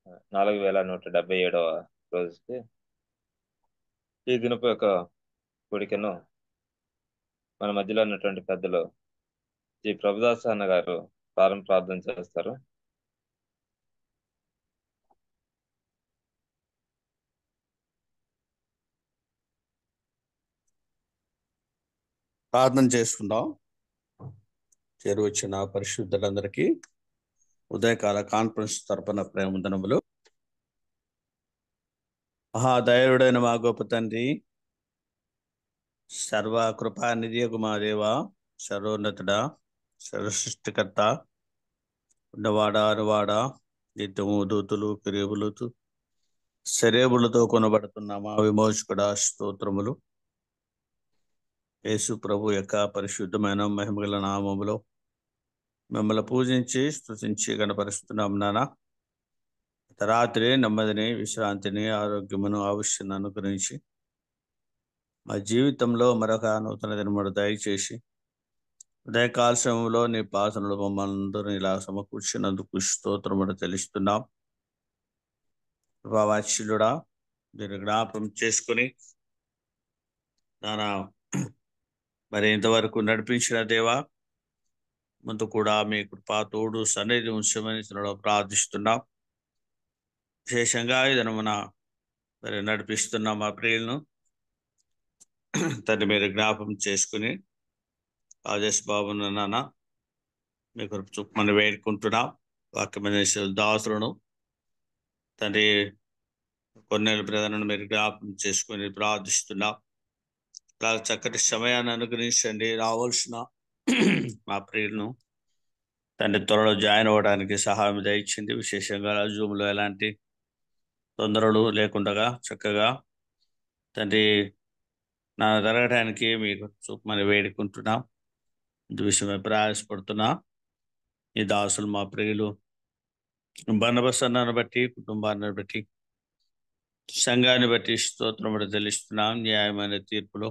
4177వ రోజుకి ఈ దినపు యొక్క కూడికను మన మధ్యలో ఉన్నటువంటి పెద్దలు జి ప్రభుదాస్ అన్న గారు ప్రార్థన చేస్తారు. ప్రార్థన చేసుకుందాం. చేరువచ్చిన పరిశుద్ధులందరికీ ఉదయకాల కాన్ఫరెన్స్ తరపున ప్రేమవందనములు. మహాదయుడైన మా గొప్ప తండ్రి, సర్వ కృపానిధియగు మా దేవ, సర్వోన్నతుడా, సర్వసృష్టికర్త, ఉన్నవాడ అనువాడ, నిత్యము దూతులు కిరీబులతో శరీబులతో కొనబడుతున్న మా విమోచకుడా స్తోత్రములు. యేసు ప్రభు యొక్క పరిశుద్ధమైన మహిమగల నామములో మిమ్మల్ని పూజించి స్తుతించి కనపరుస్తున్నాం నానా. రాత్రి నెమ్మదిని, విశ్రాంతిని, ఆరోగ్యమును, ఆవశ్యను అనుగ్రహించి మా జీవితంలో మరొక నూతన దినమును దయచేసి ఉదయకాల సమయంలో నీ పాసనలు మమ్మల్ని అందరినీ ఇలా సమకూర్చినందుకు స్తోత్రమును తెలుస్తున్నాం. వాత్సల్యుడా, మీరు జ్ఞాపకం చేసుకుని నానా మరి ఇంతవరకు నడిపించిన దేవా, ముందు కూడా మీ కృపా తోడు సన్నిధి ఉంచమని ప్రార్థిస్తున్నాం. విశేషంగా ఈ దినమున మరి నడిపిస్తున్న మా ప్రియులను తండ్రి మీరు జ్ఞాపకం చేసుకుని రాజేష్ బాబును నాన్న మీ కృప చూపమని వేడుకుంటున్నాం. వాక్యమైన దాసులను తండ్రి కొన్నేళ్ళ ప్రధానం మీరు జ్ఞాపకం చేసుకుని ప్రార్థిస్తున్నాం. అలా చక్కటి సమయాన్ని అనుగ్రహించండి. రావాల్సిన మా ప్రియులను తండ్రి త్వరలో జాయిన్ అవ్వడానికి సహాయం దయచింది. విశేషంగా జూమ్లో ఎలాంటి తొందరలు లేకుండా చక్కగా తండ్రి నా జరగడానికి మీకు చూపమని వేడుకుంటున్నాం. ఇందు విషయమై ప్రయాసపడుతున్నా ఈ దాసులు మా ప్రియులు బన్నబసన్నాన్ని బట్టి, కుటుంబాన్ని బట్టి, సంఘాన్ని బట్టి స్తోత్రములు తెలుస్తున్నాం. న్యాయమైన తీర్పులో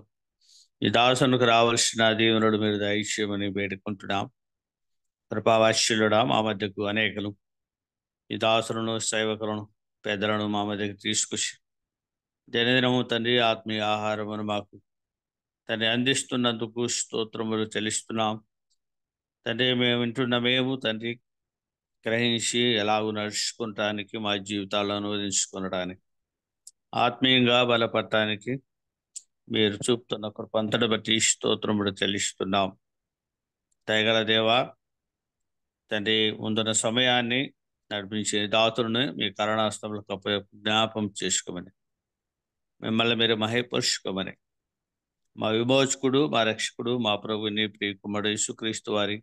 ఈ దాసునికి రావాల్సిన దీవెనలు మీరు దయచేయమని వేడుకుంటున్నాం. కృపావాత్సల్యుడా, మా మధ్యకు అనేకలు ఈ దాసులను, సేవకులను, పెద్దలను మా మధ్యకు తీసుకొచ్చి దినదినము తండ్రి ఆత్మీయ ఆహారమును మాకు తండ్రి అందిస్తున్నందుకు స్తోత్రములు చెల్లిస్తున్నాం. తండ్రి మేము తండ్రి గ్రహించి ఎలాగూ నడుచుకుంటానికి, మా జీవితాలను అనువదించుకోవడానికి, ఆత్మీయంగా బలపడటానికి మీరు చూపుతున్న కృపంతటి బట్టి స్తోత్రములు చెల్లిస్తున్నాం. దయగల దేవా తండ్రి, ముందున్న సమయాన్ని నడిపించే దాతులను మీ కరుణాస్తములకు జ్ఞాపం చేసుకోమని, మిమ్మల్ని మీరు మహిపరుచుకోమని, మా విమోచకుడు, మా రక్షకుడు, మా ప్రభుని ప్రియకుమారుడు యేసుక్రీస్తు వారి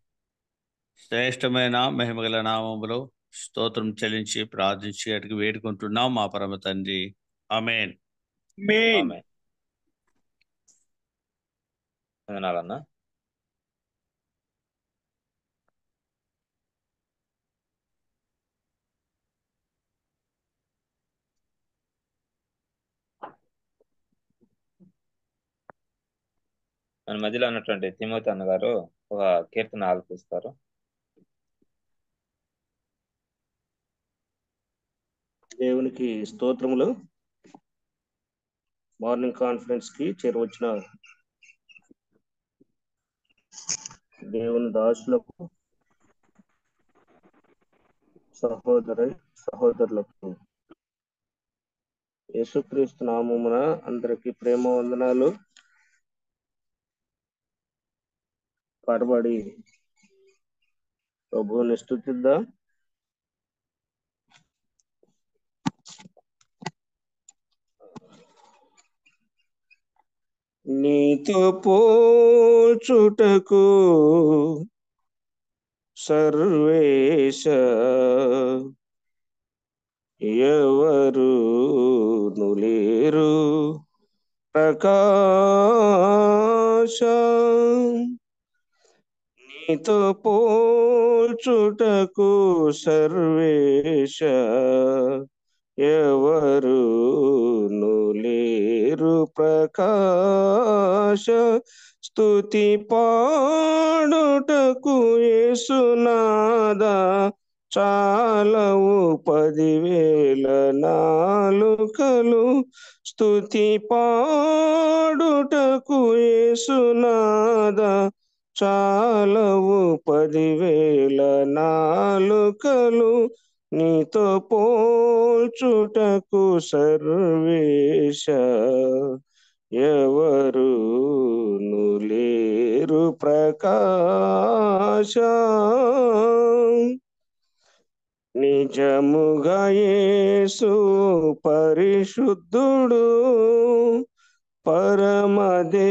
శ్రేష్టమైన మహిమగల నామములో స్తోత్రం చెల్లించి ప్రార్థించి అడిగి వేడుకుంటున్నాం మా పరమ తండ్రి. ఆమేన్. ఆమేన్. వందనాలన్నా. మన మధ్యలో ఉన్నటువంటి తిమోతి అన్న గారు ఒక కీర్తన ఆలపిస్తారు. దేవునికి స్తోత్రములు. మార్నింగ్ కాన్ఫరెన్స్ కి చేరువచ్చిన దేవుని దాసులకు, సహోదరులకు యేసుక్రీస్తు నామమున అందరికి ప్రేమ వందనాలు. పాటపాడి ప్రభువుని స్తుతిద్దాం. నీతో పోల్చుటకు సర్వేశ ఎవరు నులేరు ప్రకాశ, నీతో పోల్చుటకు సర్వేశ ఎవరు నులేరు ప్రకాశ, స్తుతి పాడుటకు యేసునాద చాలవు 10,000 నాలుకలు స్తుతి పాడుటకు యేసునాద. చాలవు 10,000 నాలుకలు నీతో పోల్చుటకు సర్వేశ. ఎవరును లేరు ప్రకాశ. నిజముగా యేసు పరిశుద్ధుడు, పరమదేవుని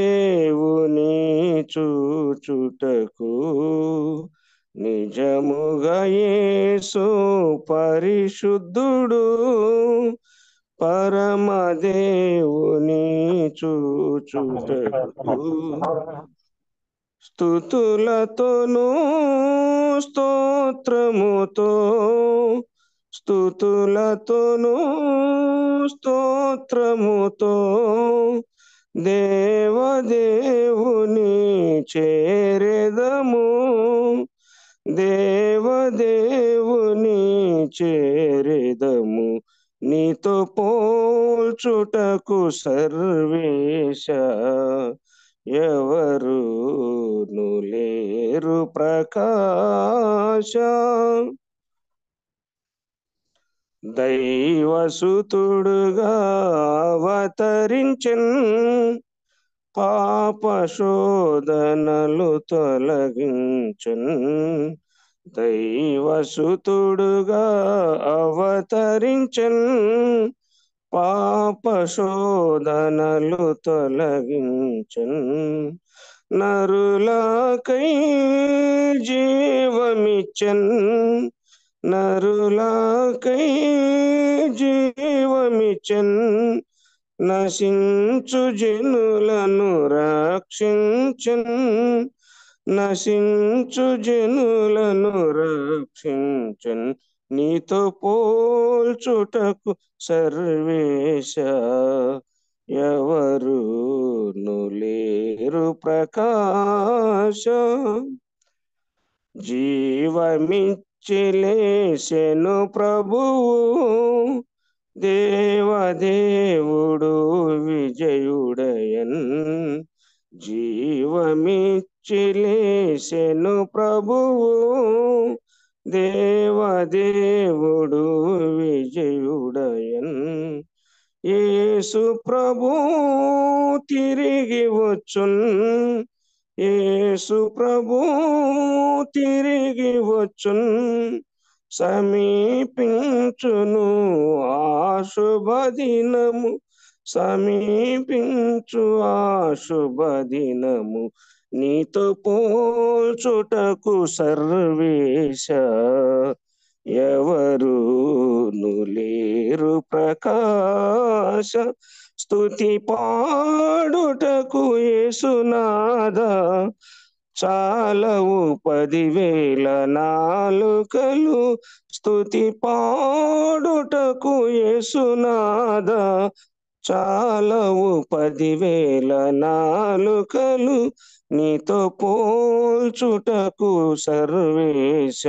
చూచుటకు. నిజముగా యేసు పరిశుద్ధుడు, పరమదేవుని చూచుటకు. స్తుతులతోనూ స్తోత్రముతో, స్తుతులతోనూ స్తోత్రముతో దేవదేవుని చేరెదము. దేవదేవుని చేరెదము నీతో పోల్చుటకు సర్వేశ. ఎవరును లేరు ప్రకాశ. దైవసుతుడుగా అవతరించెన్, పాప శోధనలు తొలగించెన్. దైవసుతుడుగా అవతరించెన్, పాప శోధనలు తొలగించెన్. నరులకై జీవమిచ్చెన్, నరులకై జీవమిచ్చెన్. నశించు జనులను రక్షించెన్, నశించు జనులను రక్షించెన్. నీతో పోల్చుటకు సర్వేశ. ఎవరును లేరు ప్రకాశ. జీవమిచ్చి లేచెను ప్రభువు, దేవదేవుడు విజయుడయన్. జీవమిచ్చి లేచెను ప్రభువు, దేవదేవుడు విజయుడయన్. యేసు ప్రభు తిరిగి వచ్చున్, యేసు ప్రభు తిరిగి వచ్చున్. సమీపించును ఆ శుభదినము, సమీపించు ఆ శుభదినము. నీతో పోల్చుటకు సర్వేశ. ఎవరును లేరు ప్రకాశ. స్తుతి పాడుటకు యేసునాద. చాలవు 10,000 నాలుకలు స్తుతి పాడుటకు యేసునాద. చాలవు 10,000 నాలుకలు నీతో పోల్చుటకు సర్వేశ.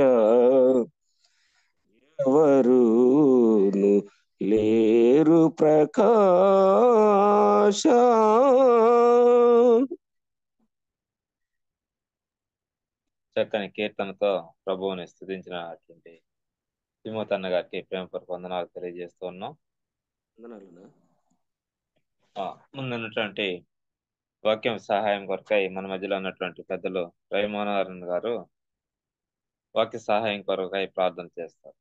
ఎవరును లేరు ప్రకాశ. చక్కని కీర్తనతో ప్రభువుని స్తుతించినటువంటి తిమోతి అన్న గారికి ప్రేమపూర్వక వందనాలు తెలియజేస్తూ ఉన్నాం. ముందున్నటువంటి వాక్యం సహాయం కొరకై మన మధ్యలో ఉన్నటువంటి పెద్దలు రవిమోహన్ గారు వాక్య సహాయం కొరకై ప్రార్థన చేస్తారు.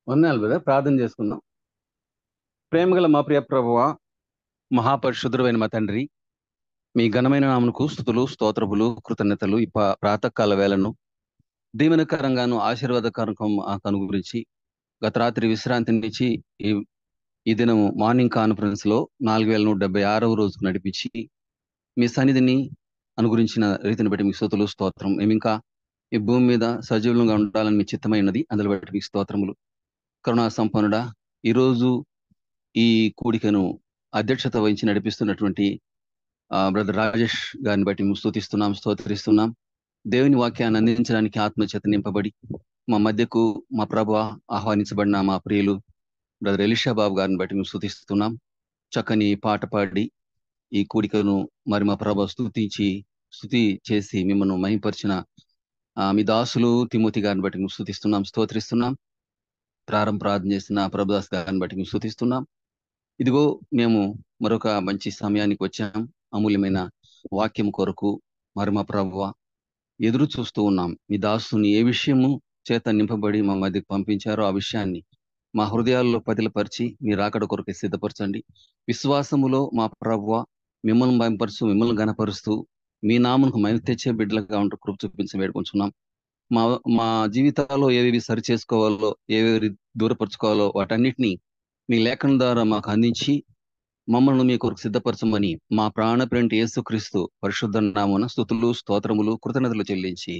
వందనాలు బ్రదర్, ప్రార్థన చేసుకుందాం. ప్రేమగల మా ప్రియ ప్రభువా, మహాపరిశుద్ధుడైన మా తండ్రి, మీ ఘనమైన నామమునకు స్తుతులు స్తోత్రములు కృతజ్ఞతలు. ఈ ప్రాతకాల వేళను దీవెనకరంగాను ఆశీర్వాదకరంగా అనుగురించి గత రాత్రి విశ్రాంతినిచ్చి ఈ దినం మార్నింగ్ కాన్ఫరెన్స్ లో 4176వ రోజుకు నడిపించి మీ సన్నిధిని అనుగురించిన రీతిని బట్టి మీ స్తుతులు స్తోత్రం. మేము ఇంకా ఈ భూమి మీద సజీవులంగా ఉండాలని మీ చిత్తమైనది, అందులో బట్టి మీ స్తోత్రములు. కరుణా సంపన్నుడా, ఈరోజు ఈ కూడికను అధ్యక్షత వహించి నడిపిస్తున్నటువంటి బ్రదర్ రాజేష్ గారిని బట్టి మేము స్తుతిస్తున్నాం, స్తోత్రిస్తున్నాం. దేవుని వాక్యాన్ని అందించడానికి ఆత్మచేత నింపబడి మా మధ్యకు మా ప్రభువా ఆహ్వానించబడిన మా ప్రియులు బ్రదర్ ఎలీషా బాబు గారిని బట్టి మేము స్తుతిస్తున్నాం. చక్కని పాట పాడి ఈ కూడికను మరి మా ప్రభు స్తుతి చేసి మిమ్మల్ని మహింపరిచిన మీ దాసులు తిమోతి గారిని బట్టి మేము స్తుతిస్తున్నాం, స్తోత్రిస్తున్నాం. ప్రార్థన చేసిన ప్రభుదాస్ గారిని బట్టి మేము స్తుతిస్తున్నాం. ఇదిగో మేము మరొక మంచి సమయానికి వచ్చాం. అమూల్యమైన వాక్యం కొరకు మరి మా ప్రభువ ఎదురు చూస్తూ ఉన్నాం. మీ దాసుని ఏ విషయము చేత నింపబడి మా మధ్యకు పంపించారో ఆ విషయాన్ని మా హృదయాల్లో పదిలపరిచి మీ రాకడ కొరకు సిద్ధపరచండి. విశ్వాసములో మా ప్రభువ మిమ్మల్ని మహింపరుస్తూ మిమ్మల్ని గణపరుస్తూ మీ నామమునకు మహిమ తెచ్చే బిడ్డలుగా ఉంటూ కృప చూపించి వేడుకుంటున్నాం. మా మా జీవితాల్లో ఏవేవి సరి చేసుకోవాలో, ఏవేవి దూరపరచుకోవాలో వాటన్నిటినీ మీ లేఖనం ద్వారా మాకు అందించి మమ్మల్ని మీ కొరకు సిద్ధపరచమని మా ప్రాణప్రేంటి యేసుక్రీస్తు పరిశుద్ధ నామమున స్తుతులు స్తోత్రములు కృతజ్ఞతలు చెల్లించి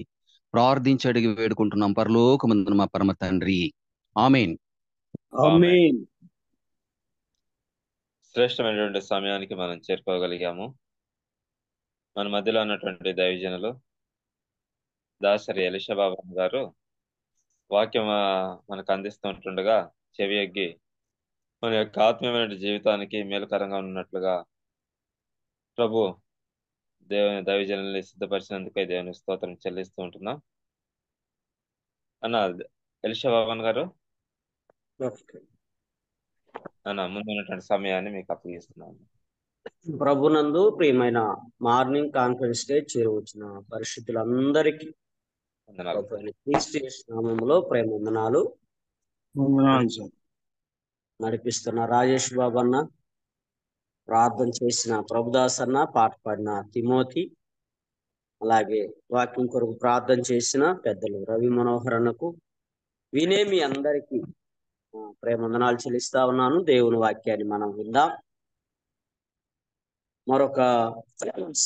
ప్రార్థించి అడిగి వేడుకుంటున్నాం. పరలోకమందున మా పరమ తండ్రి, ఆమేన్. ఆమేన్. శ్రేష్టమైనటువంటి సమయానికి మనం చేరుకోగలిగాము. మన మధ్యలో ఉన్నటువంటి దైవజనులు దాసరి ఎలీషా బాబు గారు వాక్యం మనకు అందిస్తుంటుండగా చెవి ఎగ్గి మన యొక్క ఆత్మీయమైన జీవితానికి మేలుకరంగా ఉన్నట్లుగా ప్రభు దేవుని దైవజనుల్ని సిద్ధపరిచినందుకే దేవుని స్తోత్రం చెల్లిస్తూ ఉంటున్నాం. అన్న ఎలీషా బాబన్ గారు, అన్న ముందు ఉన్నటువంటి సమయాన్ని మీకు అప్పగిస్తున్నాను. ప్రభునందు ప్రియమైన మార్నింగ్ కాన్ఫరెన్స్ డే చేరువచ్చిన పరిశుద్ధులందరికీ వందనాలు. క్రీస్తు నామములో ప్రేమ వందనాలు. నడిపిస్తున్న రాజేష్ బాబు అన్న, ప్రార్థన చేసిన ప్రభుదాస్ అన్న, పాట పాడిన తిమోతి, అలాగే వాక్యం కొరకు ప్రార్థన చేసిన పెద్దలు రవి మనోహర్ అన్నకు వినే మీ అందరికీ ప్రేమ వందనాలు చెల్లిస్తా ఉన్నాను. దేవుని వాక్యాన్ని మనం విందాం. మరొక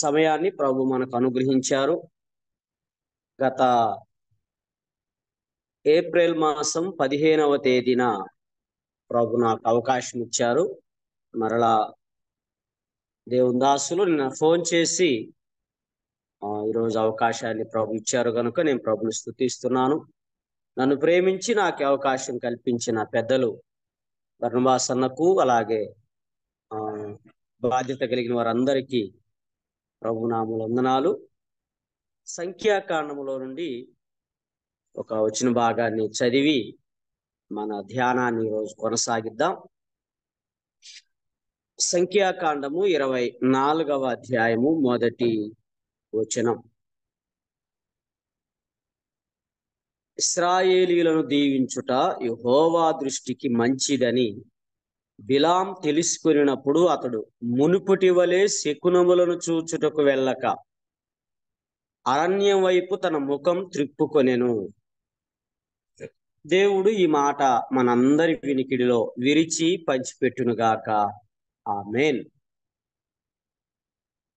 సమయాన్ని ప్రభు మనకు అనుగ్రహించారు. గత ఏప్రిల్ మాసం 15వ తేదీన ప్రభు నాకు అవకాశం ఇచ్చారు. మరలా దేవుని దాసులు నిన్న ఫోన్ చేసి ఈరోజు అవకాశాన్ని ప్రభు ఇచ్చారు కనుక నేను ప్రభుని స్తుతిస్తున్నాను. నన్ను ప్రేమించి నాకు అవకాశం కల్పించిన పెద్దలు బర్నబాస్ అన్నకు, అలాగే బాధ్యత కలిగిన వారందరికీ ప్రభునామముల వందనాలు. సంఖ్యాకాండములో నుండి ఒక వచన భాగాన్ని చదివి మన ధ్యానాన్ని ఈరోజు కొనసాగిద్దాం. సంఖ్యాకాండము 24వ అధ్యాయము 1వ వచనం. ఇశ్రాయేలీయులను దీవించుట యెహోవా దృష్టికి మంచిదని బిలాం తెలుసుకున్నప్పుడు అతడు మునుపటి వలె శకునములను చూచుటకు వెళ్ళక అరణ్యం వైపు తన ముఖం త్రిప్పుకొనెను. దేవుడు ఈ మాట మనందరి వినికిడిలో విరిచి పంచిపెట్టునుగాక. ఆమేన్.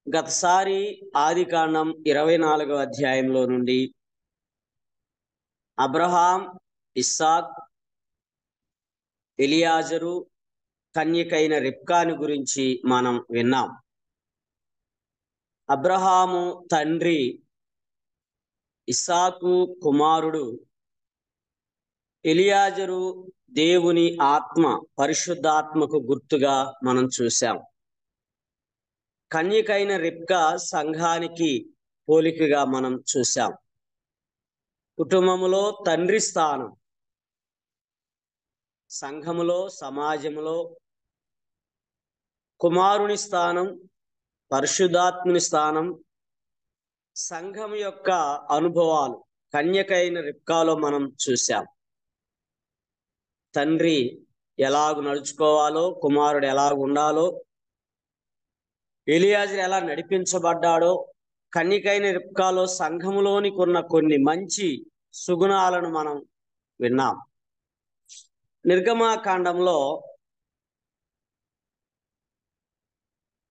గతసారి ఆదికాండం 24వ అధ్యాయంలో నుండి అబ్రహాం, ఇస్సాక్, ఎలియాజరు, కన్యకైన రిబ్కాను గురించి మనం విన్నాం. అబ్రహాము తండ్రి, ఇస్సాకు కుమారుడు, ఎలియాజరు దేవుని ఆత్మ, పరిశుద్ధాత్మకు గుర్తుగా మనం చూసాం. కన్యకైన రిబ్కా సంఘానికి పోలికగా మనం చూసాం. కుటుంబములో తండ్రి స్థానం, సంఘములో సమాజములో కుమారుని స్థానం, పరిశుద్ధాత్ముని స్థానం, సంఘం యొక్క అనుభవాలు కన్యకైన రిబ్కాలో మనం చూసాం. తండ్రి ఎలాగ నడుచుకోవాలో, కుమారుడు ఎలాగ ఉండాలో, ఎలియాజరు ఎలా నడిపించబడ్డాడో, కన్యకైన రిబ్కాలో సంఘములోనికి ఉన్న కొన్ని మంచి సుగుణాలను మనం విన్నాం. నిర్గమాకాండంలో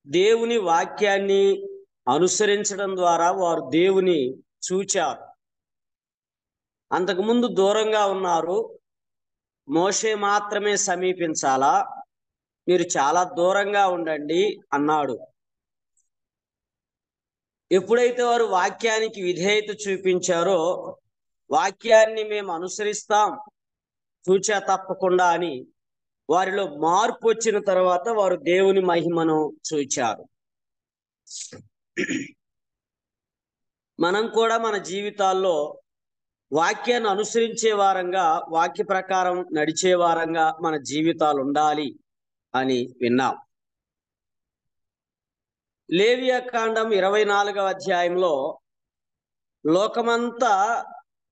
దేవుని వాక్యాన్ని అనుసరించడం ద్వారా వారు దేవుని చూచారు. అంతకుముందు దూరంగా ఉన్నారు, మోషే మాత్రమే సమీపించాలా, మీరు చాలా దూరంగా ఉండండి అన్నాడు. ఎప్పుడైతే వారు వాక్యానికి విధేయత చూపించారో వాక్యాన్ని మేము అనుసరిస్తాం తూచా తప్పకుండా అని వారిలో మార్పు వచ్చిన తర్వాత వారు దేవుని మహిమను చూచారు. మనం కూడా మన జీవితాల్లో వాక్యాన్ని అనుసరించే వారంగా, వాక్య ప్రకారం నడిచే వారంగా మన జీవితాలు ఉండాలి అని విన్నాం. లేవియాకాండం 24వ అధ్యాయంలో లోకమంతా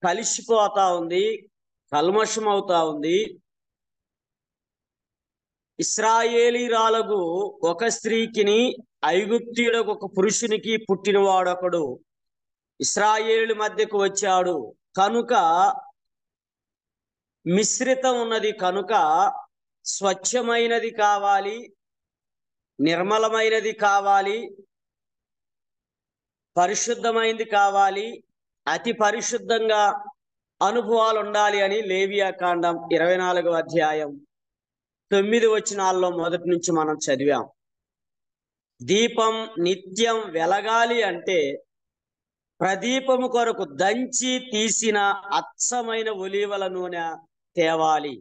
కలిసిపోతా ఉంది, కల్మషం అవుతా ఉంది. ఇశ్రాయేలీరాలకు ఒక స్త్రీకిని ఐగుప్తీయుడకు ఒక పురుషునికి పుట్టినవాడొకడు ఇశ్రాయేలు మధ్యకు వచ్చాడు కనుక మిశ్రితం ఉన్నది కనుక స్వచ్ఛమైనది కావాలి, నిర్మలమైనది కావాలి, పరిశుద్ధమైనది కావాలి, అతి పరిశుద్ధంగా అనుభవాలు ఉండాలి అని లేవియాకాండం 24వ అధ్యాయం 9 వచనాల్లో మొదటి నుంచి మనం చదివాం. దీపం నిత్యం వెలగాలి అంటే ప్రదీపము కొరకు దంచి తీసిన అచ్చమైన ఒలీవల నూనె తేవాలి.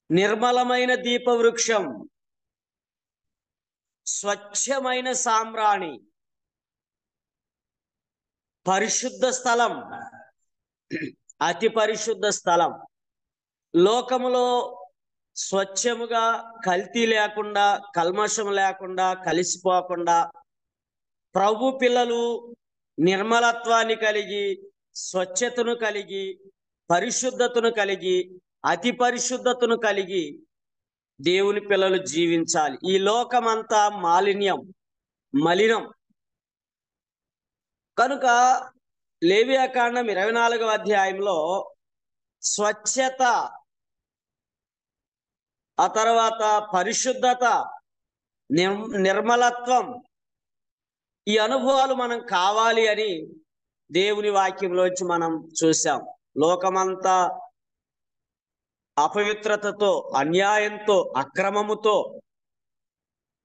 నిర్మలమైన దీపవృక్షం, స్వచ్ఛమైన సాంబ్రాణి, పరిశుద్ధ స్థలం, అతి పరిశుద్ధ స్థలం. లోకములో స్వచ్ఛముగా, కల్తీ లేకుండా, కల్మషం లేకుండా, కలిసిపోకుండా ప్రభు పిల్లలు నిర్మలత్వాన్ని కలిగి, స్వచ్ఛతను కలిగి, పరిశుద్ధతను కలిగి, అతి పరిశుద్ధతను కలిగి దేవుని పిల్లలు జీవించాలి. ఈ లోకమంతా మాలిన్యం, మలినం కనుక లేవియాకాండం 24వ అధ్యాయంలో స్వచ్ఛత, ఆ తర్వాత పరిశుద్ధత, నిర్మలత్వం, ఈ అనుభవాలు మనం కావాలి అని దేవుని వాక్యంలోంచి మనం చూసాం. లోకమంతా అపవిత్రతతో, అన్యాయంతో, అక్రమముతో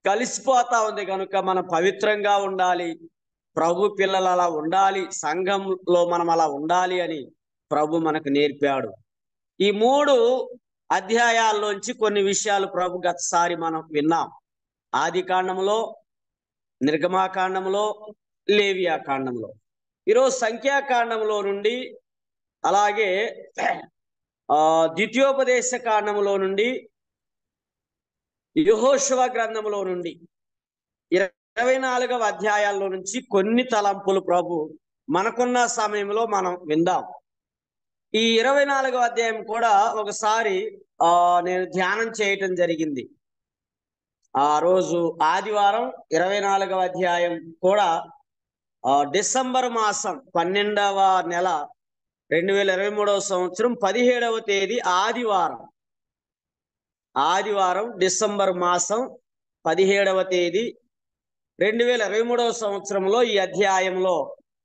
కలిసిపోతా ఉంది కనుక మనం పవిత్రంగా ఉండాలి, ప్రభు పిల్లలు అలా ఉండాలి, సంఘంలో మనం అలా ఉండాలి అని ప్రభు మనకు నేర్పాడు. ఈ 3 అధ్యాయాల్లోంచి కొన్ని విషయాలు ప్రభు గతసారి మనం విన్నాం. ఆది కాండంలో, నిర్గమాకాండంలో, లేవియాకాండంలో. ఈరోజు సంఖ్యాకాండంలో నుండి, అలాగే ద్వితీయోపదేశ కాండంలో నుండి, యెహోషువ గ్రంథంలో నుండి 24వ అధ్యాయాల్లో నుంచి కొన్ని తలంపులు ప్రభు మనకున్న సమయంలో మనం విందాం. ఈ 24వ అధ్యాయం కూడా ఒకసారి నేను ధ్యానం చేయటం జరిగింది. ఆ రోజు ఆదివారం 24వ అధ్యాయం కూడా డిసెంబర్ మాసం 12వ నెల 2023వ సంవత్సరం 17వ తేదీ ఆదివారం డిసెంబర్ మాసం 17వ తేదీ 2023వ సంవత్సరంలో ఈ అధ్యాయంలో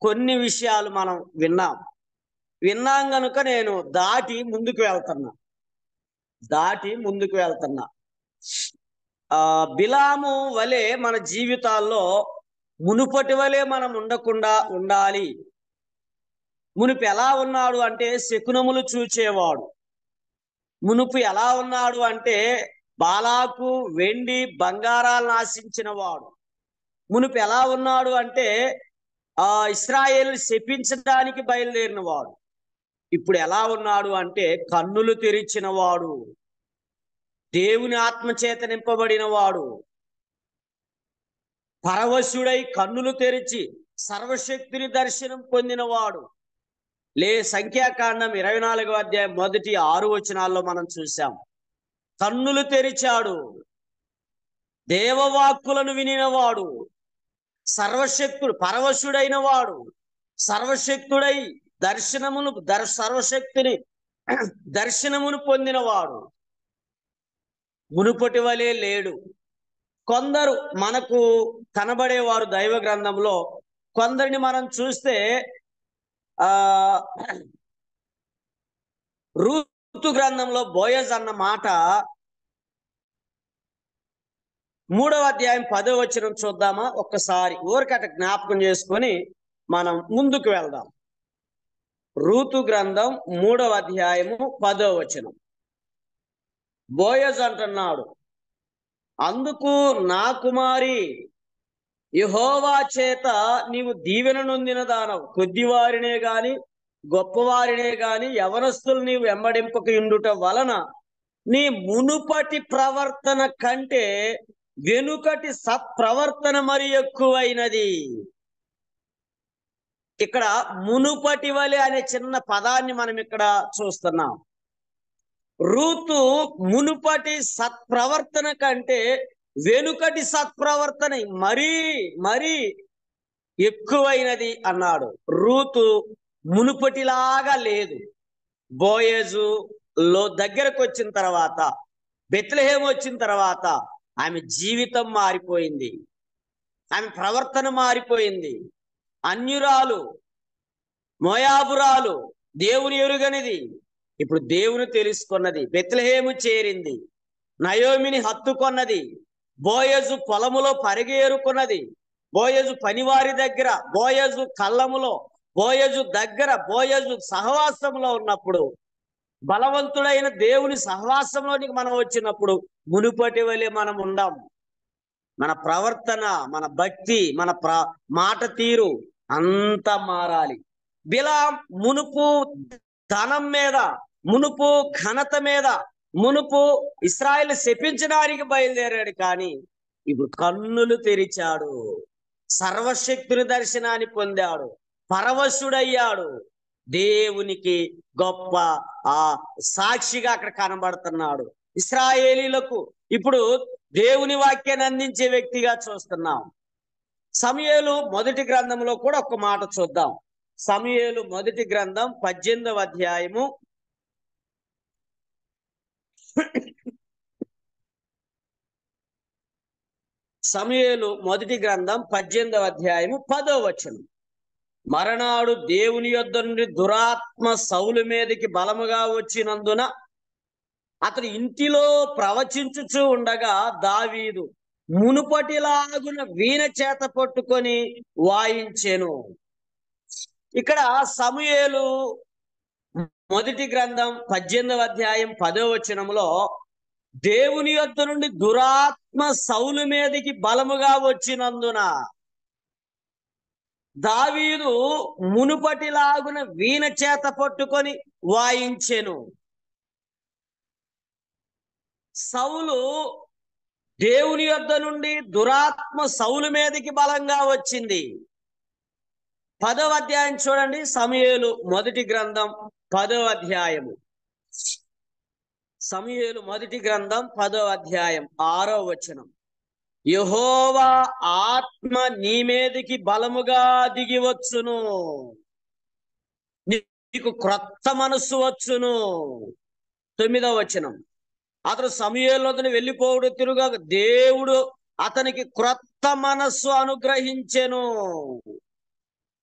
కొన్ని విషయాలు మనం విన్నాం కనుక నేను దాటి ముందుకు వెళ్తున్నా. బిలాము వలె మన జీవితాల్లో మునుపటి వలె మనం ఉండకుండా ఉండాలి. మునుపు ఎలా ఉన్నాడు అంటే శకునములు చూచేవాడు. మునుపు ఎలా ఉన్నాడు అంటే బాలాకు వెండి బంగారాలను ఆశించిన వాడు. మునుపు ఎలా ఉన్నాడు అంటే ఇశ్రాయేలు శపించడానికి బయలుదేరిన వాడు. ఇప్పుడు ఎలా ఉన్నాడు అంటే కన్నులు తెరిచిన వాడు, దేవుని ఆత్మచేత నింపబడిన వాడు, పరవశుడై కన్నులు తెరిచి సర్వశక్తిని దర్శనం పొందినవాడు. సంఖ్యాకాండం 24వ అధ్యాయం మొదటి 6 వచనాల్లో మనం చూసాం. కన్నులు తెరిచాడు, దేవవాక్కులను వినినవాడు, పరవశుడైన వాడు, సర్వశక్తుడై దర్శనమును పొందినవాడు. మునుపటి వలె లేడు. కొందరు మనకు కనబడేవారు దైవ గ్రంథంలో. కొందరిని మనం చూస్తే రూతు గ్రంథంలో బోయజ్ అన్న మాట 3వ అధ్యాయం 10వ వచనం చూద్దామా ఒక్కసారి? ఊరికట జ్ఞాపకం చేసుకొని మనం ముందుకు వెళ్దాం. రూతు గ్రంథం 3వ అధ్యాయము 10వ వచనం. బోయజ్ అంటున్నాడు, అందుకు నా కుమారి, యెహోవా చేత నీవు దీవెన నొందిన దానవు. కొద్దివారినే గాని గొప్పవారినే గాని యవనస్తులు నీవు వెంబడింపక ఉండుట వలన నీ మునుపటి ప్రవర్తన కంటే వెనుకటి సత్ప్రవర్తన మరి ఎక్కువైనది. ఇక్కడ మునుపటి వలె అనే చిన్న పదాన్ని మనం ఇక్కడ చూస్తున్నాం. రూతు మునుపటి సత్ప్రవర్తన కంటే వెనుకటి సత్ప్రవర్తన మరీ ఎక్కువైనది అన్నాడు. రూతు మునుపటిలాగా లేదు. బోయజు దగ్గరకు వచ్చిన తర్వాత, బెత్లెహేము వచ్చిన తర్వాత ఆమె జీవితం మారిపోయింది, ఆమె ప్రవర్తన మారిపోయింది. అన్యురాలు, మోయాబురాలు, దేవుని ఎరుగనిది ఇప్పుడు దేవుని తెలుసుకున్నది. బెత్లెహేము చేరింది, నయోమిని హత్తుకొన్నది. బోయజు పొలములో పరిగేరుకున్నది. బోయజు పనివారి దగ్గర, బోయజు కళ్ళములో, బోయజు దగ్గర, బోయజు సహవాసంలో ఉన్నప్పుడు, బలవంతుడైన దేవుని సహవాసంలోనికి మనం వచ్చినప్పుడు మునుపటి వలె మనం ఉండం. మన ప్రవర్తన, మన భక్తి, మన మాట తీరు అంతా మారాలి. బిలాం మునుపు ధనం మీద, మునుపు ఘనత మీద, మునుపు ఇశ్రాయేలు శపించడానికి బయలుదేరాడు, కానీ ఇప్పుడు కన్నులు తెరిచాడు, సర్వశక్తుని దర్శనాన్ని పొందాడు, పరవశుడయ్యాడు, దేవునికి గొప్ప సాక్షిగా అక్కడ కనబడుతున్నాడు. ఇశ్రాయేలీలకు ఇప్పుడు దేవుని వాక్యాన్ని అందించే వ్యక్తిగా చూస్తున్నాం. సమూయేలు మొదటి గ్రంథంలో కూడా ఒక మాట చూద్దాం. సమూయేలు మొదటి గ్రంథం 18వ అధ్యాయము సమూయేలు మొదటి గ్రంథం 18వ అధ్యాయము 10వ వచనం. మరనాడు దేవుని యొద్ద నుండి దురాత్మ సౌలు మీదకి బలముగా వచ్చినందున అతడు ఇంటిలో ప్రవచించుచూ ఉండగా దావీదు మునుపటిలాగున వీణ చేత పట్టుకొని వాయించెను. ఇక్కడ సమూయేలు మొదటి గ్రంథం 18వ అధ్యాయం 10వ వచనంలో దేవుని యొద్ద నుండి దురాత్మ సౌలు మీదకి బలముగా వచ్చినందున దావీదు మునుపటిలాగున వీణ చేత పట్టుకొని వాయించెను. సౌలు దేవుని యొద్ద నుండి దురాత్మ సౌలు మీదకి బలంగా వచ్చింది. 10వ అధ్యాయం చూడండి, సమూయేలు మొదటి గ్రంథం 10వ అధ్యాయము. సమూయేలు మొదటి గ్రంథం 10వ అధ్యాయం 6వ వచనం. యెహోవా ఆత్మ నీ మీదికి బలముగా దిగి వచ్చును, నీకు క్రొత్త మనస్సు వచ్చును. 9వ వచనం. అతడు సమూయేలు వద్దకు వెళ్ళిపోవుడు తిరుగా దేవుడు అతనికి క్రొత్త మనస్సు అనుగ్రహించెను.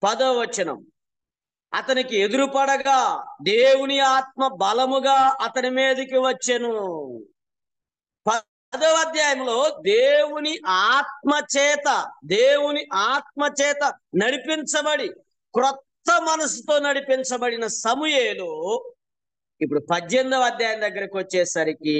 10వ వచనం. అతనికి ఎదురుపడగా దేవుని ఆత్మ బలముగా అతని మీదకి వచ్చెను. 10వ అధ్యాయంలో దేవుని ఆత్మ చేత నడిపించబడి క్రొత్త మనసుతో నడిపించబడిన సమూయేలు ఇప్పుడు 18వ అధ్యాయం దగ్గరికి వచ్చేసరికి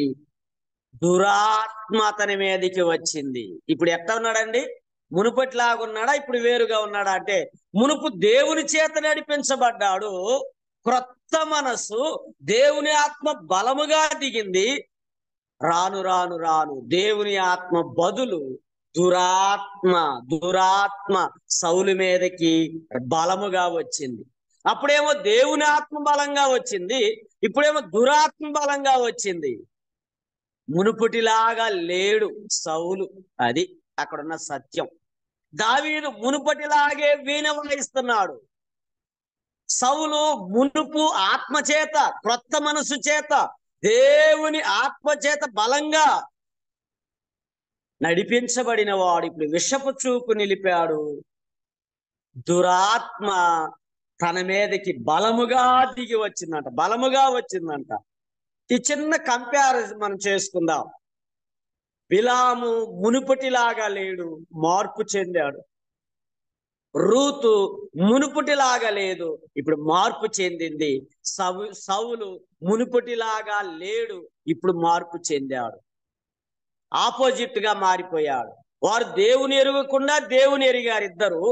దురాత్మ అతని మీదకి వచ్చింది. ఇప్పుడు ఎట్లా ఉన్నాడండి? మునుపటిలాగా ఉన్నాడా? ఇప్పుడు వేరుగా ఉన్నాడా అంటే, మునుపు దేవుని చేత నడిపించబడ్డాడు, క్రొత్త మనసు, దేవుని ఆత్మ బలముగా దిగింది. రాను రాను రాను దేవుని ఆత్మ బదులు దురాత్మ సౌలు మీదకి బలముగా వచ్చింది. అప్పుడేమో దేవుని ఆత్మ బలంగా వచ్చింది, ఇప్పుడేమో దురాత్మ బలంగా వచ్చింది. మునుపటిలాగా లేడు సౌలు. అది అక్కడున్న సత్యం. దావీదు మునుపటిలాగే వీణ వాయిస్తున్నాడు. సౌలు మునుపు ఆత్మ చేత, క్రొత్త మనసు చేత, దేవుని ఆత్మ చేత బలంగా నడిపించబడిన వాడు ఇప్పుడు విషపు చూపు నిలిపాడు. దురాత్మ తన మీదకి బలముగా దిగి వచ్చిందంట. ఈ చిన్న కంపారిజన్ మనం చేసుకుందాం. బిలాము మునుపటిలాగా లేడు, మార్పు చెందాడు. రూతు మునుపటిలాగా లేదు, ఇప్పుడు మార్పు చెందింది. సౌలు మునుపటిలాగా లేడు, ఇప్పుడు మార్పు చెందాడు, ఆపోజిట్ గా మారిపోయాడు. వారు దేవుని ఎరగకుండా దేవుని ఎరిగారు ఇద్దరు.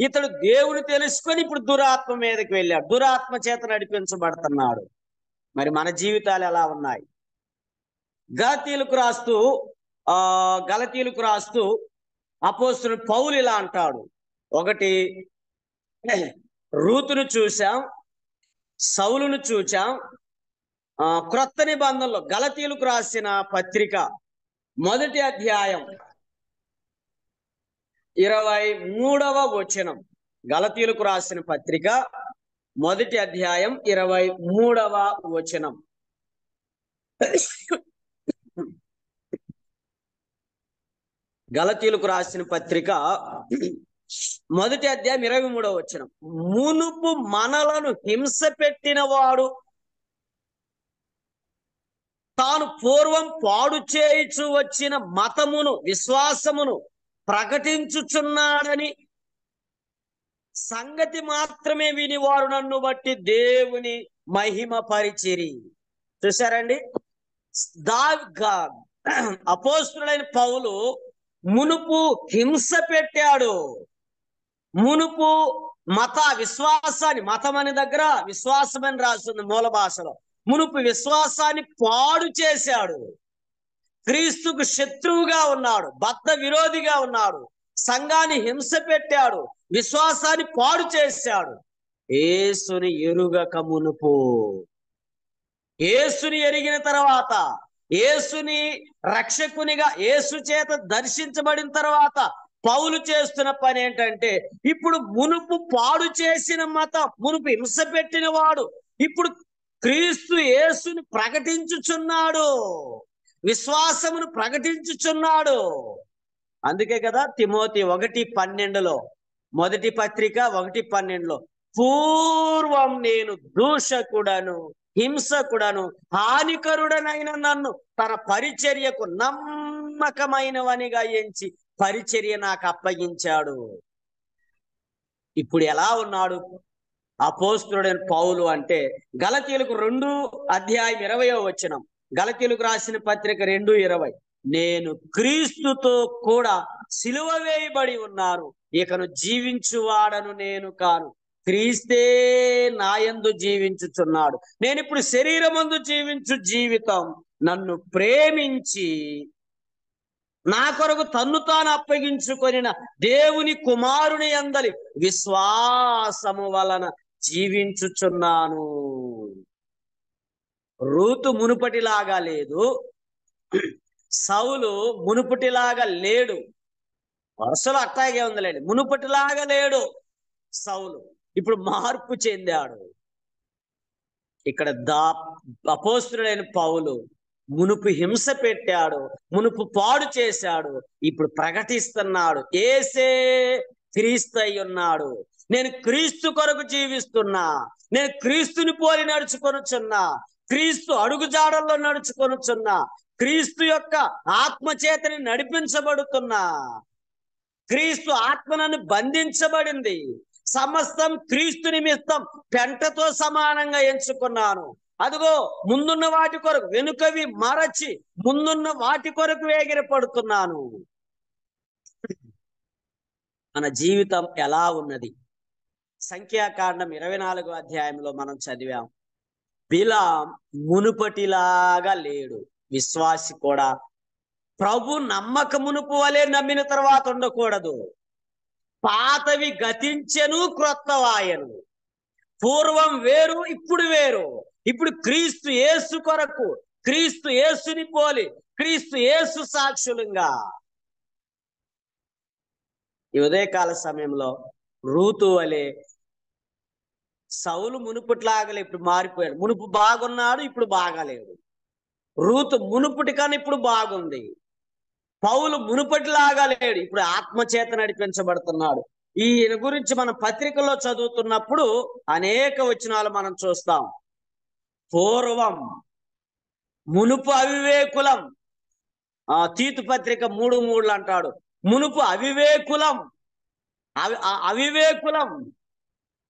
ఇతడు దేవుని తెలుసుకొని ఇప్పుడు దురాత్మ మీదకి వెళ్ళాడు, దురాత్మ చేత నడిపించబడుతున్నాడు. మరి మన జీవితాలు ఎలా ఉన్నాయి? గలతీలకు రాస్తూ అపోస్తలుడు పౌలు ఇలా అంటాడు. ఒకటి, రూతును చూసాం, సౌలును చూచాం. క్రొత్త నిబంధనలో గలతీలకు రాసిన పత్రిక 1వ అధ్యాయం 23వ వచనం. గలతీలకు రాసిన పత్రిక 1వ అధ్యాయం 23వ వచనం. గలతీలకు రాసిన పత్రిక 1వ అధ్యాయం 23వ వచనం. మునుపు మనలను హింస పెట్టిన వాడు తాను పూర్వం పాడు చేయుచు వచ్చిన మతమును విశ్వాసమును ప్రకటించుచున్నాడని సంగతి మాత్రమే విని వారు నన్ను బట్టి దేవుని మహిమ పరిచిరి. చూసారండి, అపోస్తలుడైన పౌలు మునుపు హింస పెట్టాడు, మునుపు విశ్వాసాన్ని, మతం అనే దగ్గర విశ్వాసం అని రాస్తుంది మూల భాషలో, మునుపు విశ్వాసాన్ని పాడు చేశాడు, క్రీస్తుకు శత్రువుగా ఉన్నాడు, బద్ధ విరోధిగా ఉన్నాడు, సంఘాన్ని హింస పెట్టాడు, విశ్వాసాన్ని పాడు చేశాడు. యేసుని ఎరుగక మునుపు, యేసుని ఎరిగిన తర్వాత, యేసుని రక్షకునిగా యేసు చేత దర్శించబడిన తర్వాత పౌలు చేస్తున్న పని ఏంటంటే, ఇప్పుడు మునుపు పాడు చేసిన మతం, మునుపు హింస పెట్టిన వాడు ఇప్పుడు క్రీస్తు యేసుని ప్రకటించుచున్నాడు, విశ్వాసమును ప్రకటించుచున్నాడు. అందుకే కదా తిమోతి 1:12 మొదటి పత్రిక 1:12 పూర్వం నేను దూషకుడను, హింసకుడను, హానికరుడనైన నన్ను తన పరిచర్యకు నమ్మకమైనవనిగా ఎంచి పరిచర్య నాకు అప్పగించాడు. ఇప్పుడు ఎలా ఉన్నాడు అపోస్తలుడైన పౌలు అంటే, గలతీలకు 2వ అధ్యాయం 20వ వచనం. గలతీలకు రాసిన పత్రిక 2:20. నేను క్రీస్తుతో కూడా సిలువ వేయబడి ఉన్నాను, ఇకను జీవించువాడను నేను కాను, క్రీస్తే నాయందు జీవించుచున్నాడు. నేను ఇప్పుడు శరీరమందు జీవించు జీవితం నన్ను ప్రేమించి నా కొరకు తన్ను తాను అప్పగించుకొనిన దేవుని కుమారుని యందలి విశ్వాసము వలన జీవించుచున్నాను. రూతు మునుపటిలాగా లేదు, సౌలు మునుపటిలాగా లేడు. వరుసలో అట్టాగే ఉందిలేండి, మునుపటిలాగా లేడు సౌలు, ఇప్పుడు మార్పు చెందాడు. ఇక్కడ అపోస్తలుడైన పౌలు మునుపు హింస పెట్టాడు, మునుపు పాడు చేశాడు, ఇప్పుడు ప్రకటిస్తున్నాడు యేసే క్రీస్తు అయి ఉన్నాడు, నేను క్రీస్తు కొరకు జీవిస్తున్నా, నేను క్రీస్తుని పోలి నడుచుకొనుచున్నా, క్రీస్తు అడుగుజాడల్లో నడుచుకొనుచున్నా, క్రీస్తు యొక్క ఆత్మచేతని నడిపించబడుతున్నా, క్రీస్తు ఆత్మ నన్ను బంధించబడింది, సమస్తం క్రీస్తు నిమిత్తం పెంటతో సమానంగా ఎంచుకున్నాను, అదిగో ముందున్న వాటి కొరకు వెనుకవి మరచి ముందున్న వాటి కొరకు వేగిరపడుతున్నాను. మన జీవితం ఎలా ఉన్నది? సంఖ్యాకాండం 24వ అధ్యాయంలో మనం చదివాం, బిలాం మునుపటిలాగా లేడు, విశ్వాసి కూడా ప్రభు నమ్మక మునుపు వలె నమ్మిన తర్వాత ఉండకూడదు. పాతవి గతించెను, క్రొత్తవాయను, పూర్వం వేరు ఇప్పుడు వేరు. ఇప్పుడు క్రీస్తు యేసు కొరకు, క్రీస్తు యేసుని పోలి, క్రీస్తు యేసు సాక్షులంగా. ఈ ఉదయకాల సమయంలో రూతు వలె సౌలు మునుపుట్లాగలే ఇప్పుడు మారిపోయాడు, మునుపు బాగున్నాడు ఇప్పుడు బాగాలేడు. రూతు మునుపుటి కన్నా ఇప్పుడు బాగుంది. పౌలు మునుపటిలాగా లేడు, ఇప్పుడు ఆత్మచేత నడిపించబడుతున్నాడు. ఈయన గురించి మనం పత్రికలో చదువుతున్నప్పుడు అనేక వచనాలు మనం చూస్తాం. పూర్వం మునుపు అవివేకులం, తీతు పత్రిక 3:3 అంటాడు, మునుపు అవివేకులం, అవివేకులం.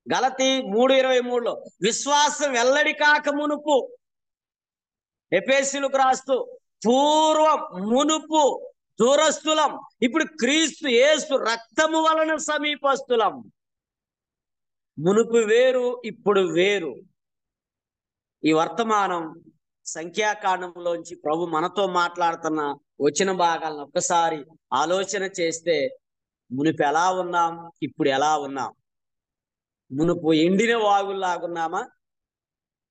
గలతీ 3:23లో విశ్వాసం వెల్లడి కాక మునుపు, ఎఫెసీయులకు రాస్తూ పూర్వం మునుపు దూరస్తులం, ఇప్పుడు క్రీస్తు యేసు రక్తము వలన సమీపస్తులం. మునుపు వేరు, ఇప్పుడు వేరు. ఈ వర్తమానం సంఖ్యాకాండంలోంచి ప్రభు మనతో మాట్లాడుతున్న వచ్చిన భాగాలను ఒక్కసారి ఆలోచన చేస్తే, మునుపు ఎలా ఉన్నాం, ఇప్పుడు ఎలా ఉన్నాం? మునుపు ఎండిన వాగుల్లాగున్నామా?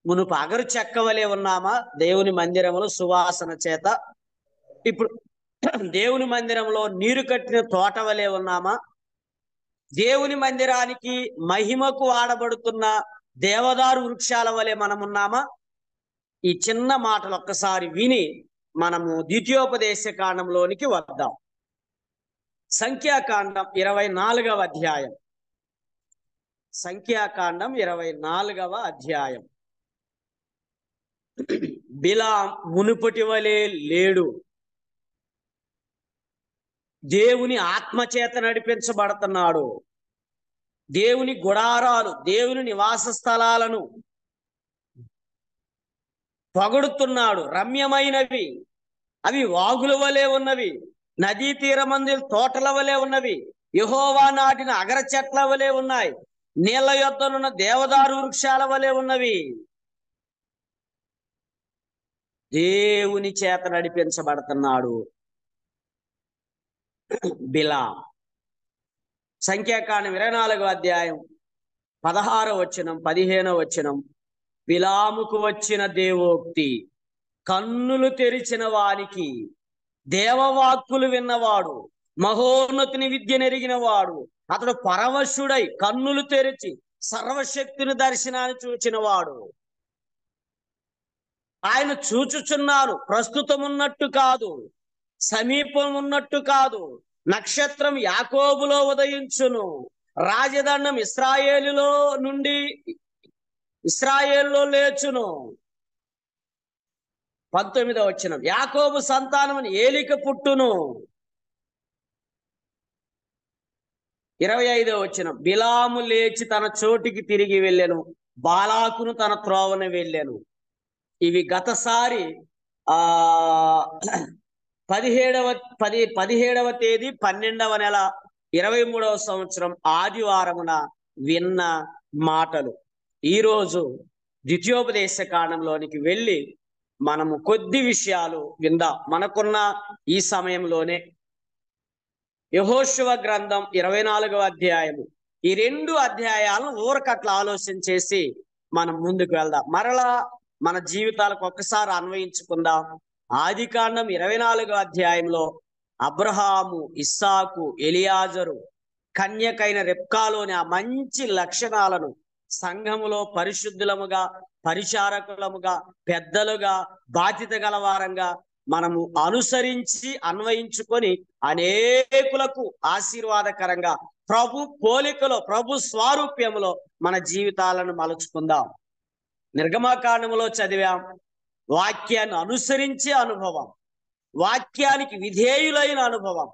మునుపు అగరు చెక్క వలె ఉన్నామా దేవుని మందిరంలో సువాసన చేత? ఇప్పుడు దేవుని మందిరంలో నీరు కట్టిన తోట వలె ఉన్నామా? దేవుని మందిరానికి మహిమకు వాడబడుతున్న దేవదారు వృక్షాల వలె మనం ఉన్నామా? ఈ చిన్న మాటలు ఒక్కసారి విని మనము ద్వితీయోపదేశ కాండంలోనికి వద్దాం. సంఖ్యాకాండం 24వ అధ్యాయం. సంఖ్యాకాండం 24వ అధ్యాయం. బిలాం మునుపటి వలె లేడు. దేవుని ఆత్మచేత నడిపించబడుతున్నాడు. దేవుని గుడారాలు, దేవుని నివాస స్థలాలను పొగడుతున్నాడు. రమ్యమైనవి, అవి వాగుల వలె ఉన్నవి, నదీ తీరమంది తోటల వలె ఉన్నవి, యెహోవా నాటిన అగర చెట్ల వలె ఉన్నాయి, నీళ్ల యొద్దనున్న దేవదారు వృక్షాల వలె ఉన్నవి. దేవుని చేత నడిపించబడుతున్నాడు బిలాం. సంఖ్యాకాండం 24వ అధ్యాయం 16వ వచనం 15వ వచనం. బిలాముకు వచ్చిన దేవోక్తి, కన్నులు తెరిచిన వానికి, దేవవాక్కులు విన్నవాడు, మహోన్నతుని విద్య నెరిగిన వాడు, అతడు పరవశుడై కన్నులు తెరిచి సర్వశక్తిని దర్శనాన్ని చూచిన వాడు. ఆయన చూచుచున్నాను, ప్రస్తుతం ఉన్నట్టు కాదు, సమీపం ఉన్నట్టు కాదు. నక్షత్రం యాకోబులో ఉదయించును, రాజదండం ఇశ్రాయేలులో లేచును. 19వ వచనం. యాకోబు సంతానముని ఏలిక పుట్టును. 25వ వచనం. బిలాము లేచి తన చోటికి తిరిగి వెళ్ళెను, బాలాకును తన త్రోవన వెళ్ళెను. ఇవి గతసారి 17వ తేదీ 12వ నెల 23వ సంవత్సరం ఆదివారమున విన్న మాటలు. ఈరోజు ద్వితీయోపదేశ కాండంలోనికి వెళ్ళి మనము కొద్ది విషయాలు విందాం. మనకున్న ఈ సమయంలోనే యెహోషువ గ్రంథం 24వ అధ్యాయము, ఈ 2 అధ్యాయాలను ఊరకట్ల ఆలోచన చేసి మనం ముందుకు వెళ్దాం. మరలా మన జీవితాలకు ఒక్కసారి అన్వయించుకుందాం. ఆదికాండం 24వ అధ్యాయంలో అబ్రహాము, ఇస్సాకు, ఎలియాజరు, కన్యకైన రెబ్కాలోని ఆ మంచి లక్షణాలను సంఘములో పరిశుద్ధులముగా, పరిచారకులముగా, పెద్దలుగా, బాధ్యత గలవారంగా మనము అనుసరించి అన్వయించుకొని అనేకులకు ఆశీర్వాదకరంగా ప్రభు పోలికలో, ప్రభు స్వారూప్యములో మన జీవితాలను మలుచుకుందాం. నిర్గమకాండములో చదివాం, వాక్యాన్ని అనుసరించే అనుభవం, వాక్యానికి విధేయులైన అనుభవం,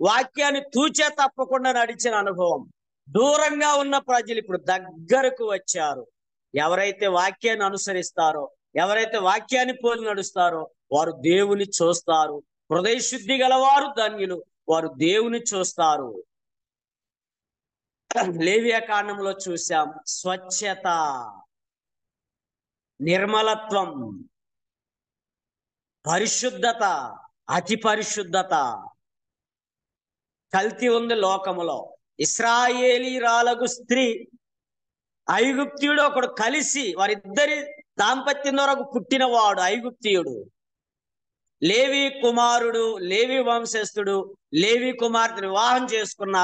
వాక్యాన్ని తూచే తప్పకుండా నడిచిన అనుభవం. దూరంగా ఉన్న ప్రజలు ఇప్పుడు దగ్గరకు వచ్చారు. ఎవరైతే వాక్యాన్ని అనుసరిస్తారో, ఎవరైతే వాక్యాన్ని పోలి నడుస్తారో వారు దేవుని చూస్తారు. హృదయ శుద్ధి గలవారు ధన్యులు, వారు దేవుని చూస్తారు. లేవియా కాండంలో చూసాం, స్వచ్ఛత, నిర్మలత్వం, పరిశుద్ధత, అతి పరిశుద్ధత. కల్తీ ఉంది లోకములో. ఇశ్రాయేలీరాలకు స్త్రీ, ఐగుప్తీయుడు ఒకడు కలిసి వారిద్దరి దాంపత్యం ద్వారా పుట్టినవాడు ఐగుప్తీయుడు. లేవి కుమారుడు, లేవి వంశస్థుడు లేవి కుమార్తెను వివాహం చేసుకున్న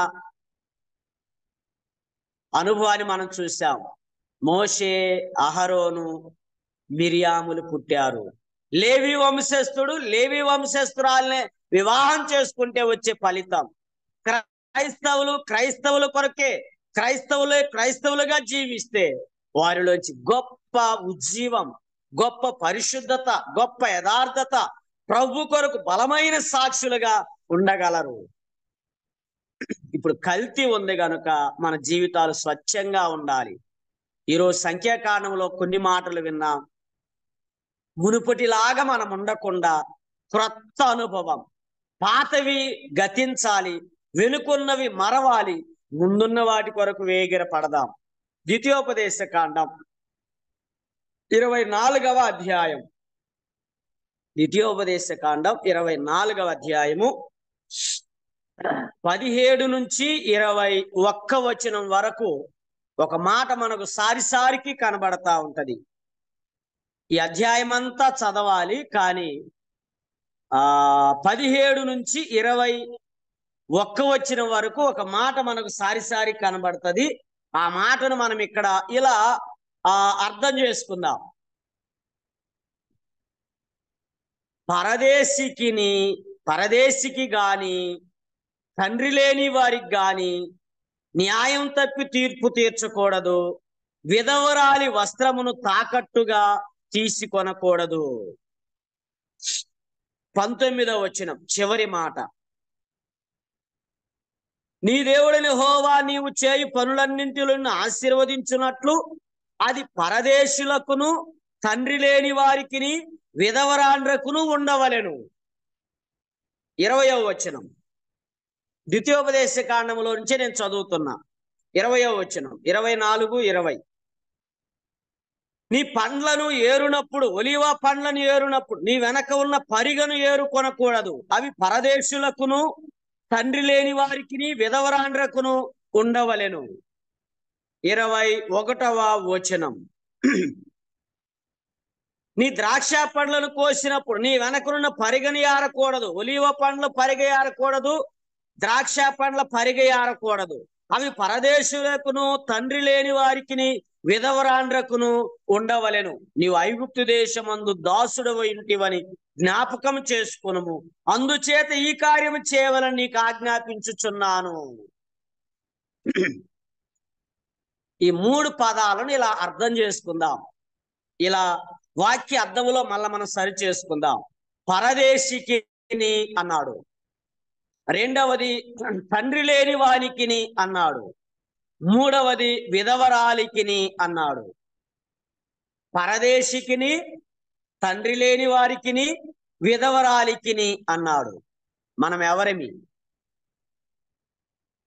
అనుభవాన్ని మనం చూసాం. మోషే, అహరోను, మిరియాములు పుట్టారు. లేవి వంశస్థుడు లేవి వంశస్థురాల్ని వివాహం చేసుకుంటే వచ్చే ఫలితం, క్రైస్తవుల కొరకే క్రైస్తవులుగా జీవిస్తే వారిలోంచి గొప్ప ఉజ్జీవం, గొప్ప పరిశుద్ధత, గొప్ప యథార్థత, ప్రభు కొరకు బలమైన సాక్షులుగా ఉండగలరు. ఇప్పుడు కల్తీ ఉంది కనుక మన జీవితాలు స్వచ్ఛంగా ఉండాలి. ఈరోజు సంఖ్యాకాండంలో కొన్ని మాటలు విన్నాం. మునుపటిలాగా మనం ఉండకుండా క్రొత్త అనుభవం, పాతవి గతించాలి, వెనుకున్నవి మరవాలి, ముందున్న వాటి కొరకు వేగిర పడదాం. ద్వితీయోపదేశ కాండం 24వ అధ్యాయం. ద్వితీయోపదేశ కాండం 24వ అధ్యాయము 17 నుంచి 21 వచనం వరకు ఒక మాట మనకు సారిసారికి కనబడతా ఉంటది. ఈ అధ్యాయం అంతా చదవాలి, కానీ 17 నుంచి 21 వచనం వరకు ఒక మాట మనకు సారిసారి కనబడుతుంది. ఆ మాటను మనం ఇక్కడ ఇలా అర్థం చేసుకుందాం. పరదేశికి గాని తండ్రి లేని వారికి గాని న్యాయం తప్పి తీర్పు తీర్చకూడదు, విధవరాలి వస్త్రమును తాకట్టుగా తీసుకొనకూడదు. 19వ వచనం చివరి మాట. నీ దేవుడైన యెహోవా నీవు చేయు పనులన్నింటిలో ఆశీర్వదించున్నట్లు అది పరదేశులకును తండ్రి లేని వారికిని విధవరాండ్రకును ఉండవలెను. 20వ వచనం ద్వితీయోపదేశ కాండములో నుంచే నేను చదువుతున్నా. 20వ వచనం 24, 20. నీ పండ్లను ఏరునప్పుడు, ఒలీవ పండ్లను ఏరునప్పుడు నీ వెనక ఉన్న పరిగను ఏరుకొనకూడదు, అవి పరదేశులకును తండ్రి లేని వారికి విధవరాండ్రకును ఉండవలెను. 21వ వచనం నీ ద్రాక్ష పండ్లను కోసినప్పుడు నీ వెనకనున్న పరిగని ఏరకూడదు, ఒలీవ పండ్ల పరిగె ఏరకూడదు, ద్రాక్ష పండ్ల పరిగె ఏరకూడదు, అవి పరదేశులకును తండ్రి లేని వారికి విధవరాండ్రకును ఉండవలెను. నీవు ఐగుప్తు దేశమందు దాసుడవై ఉంటివని జ్ఞాపకం చేసుకునుము, అందుచేత ఈ కార్యము చేయవలని నీకు ఆజ్ఞాపించుచున్నాను. ఈ 3 పదాలను ఇలా అర్థం చేసుకుందాం. ఇలా వాక్య అర్థములో మళ్ళా మనం సరి చేసుకుందాం. పరదేశికి అన్నాడు, రెండవది తండ్రి లేని వానికిని అన్నాడు, మూడవది విధవరాలికిని అన్నాడు. పరదేశికిని, తండ్రి లేని వారికిని, విధవరాలికిని అన్నాడు. మనం ఎవరిమి?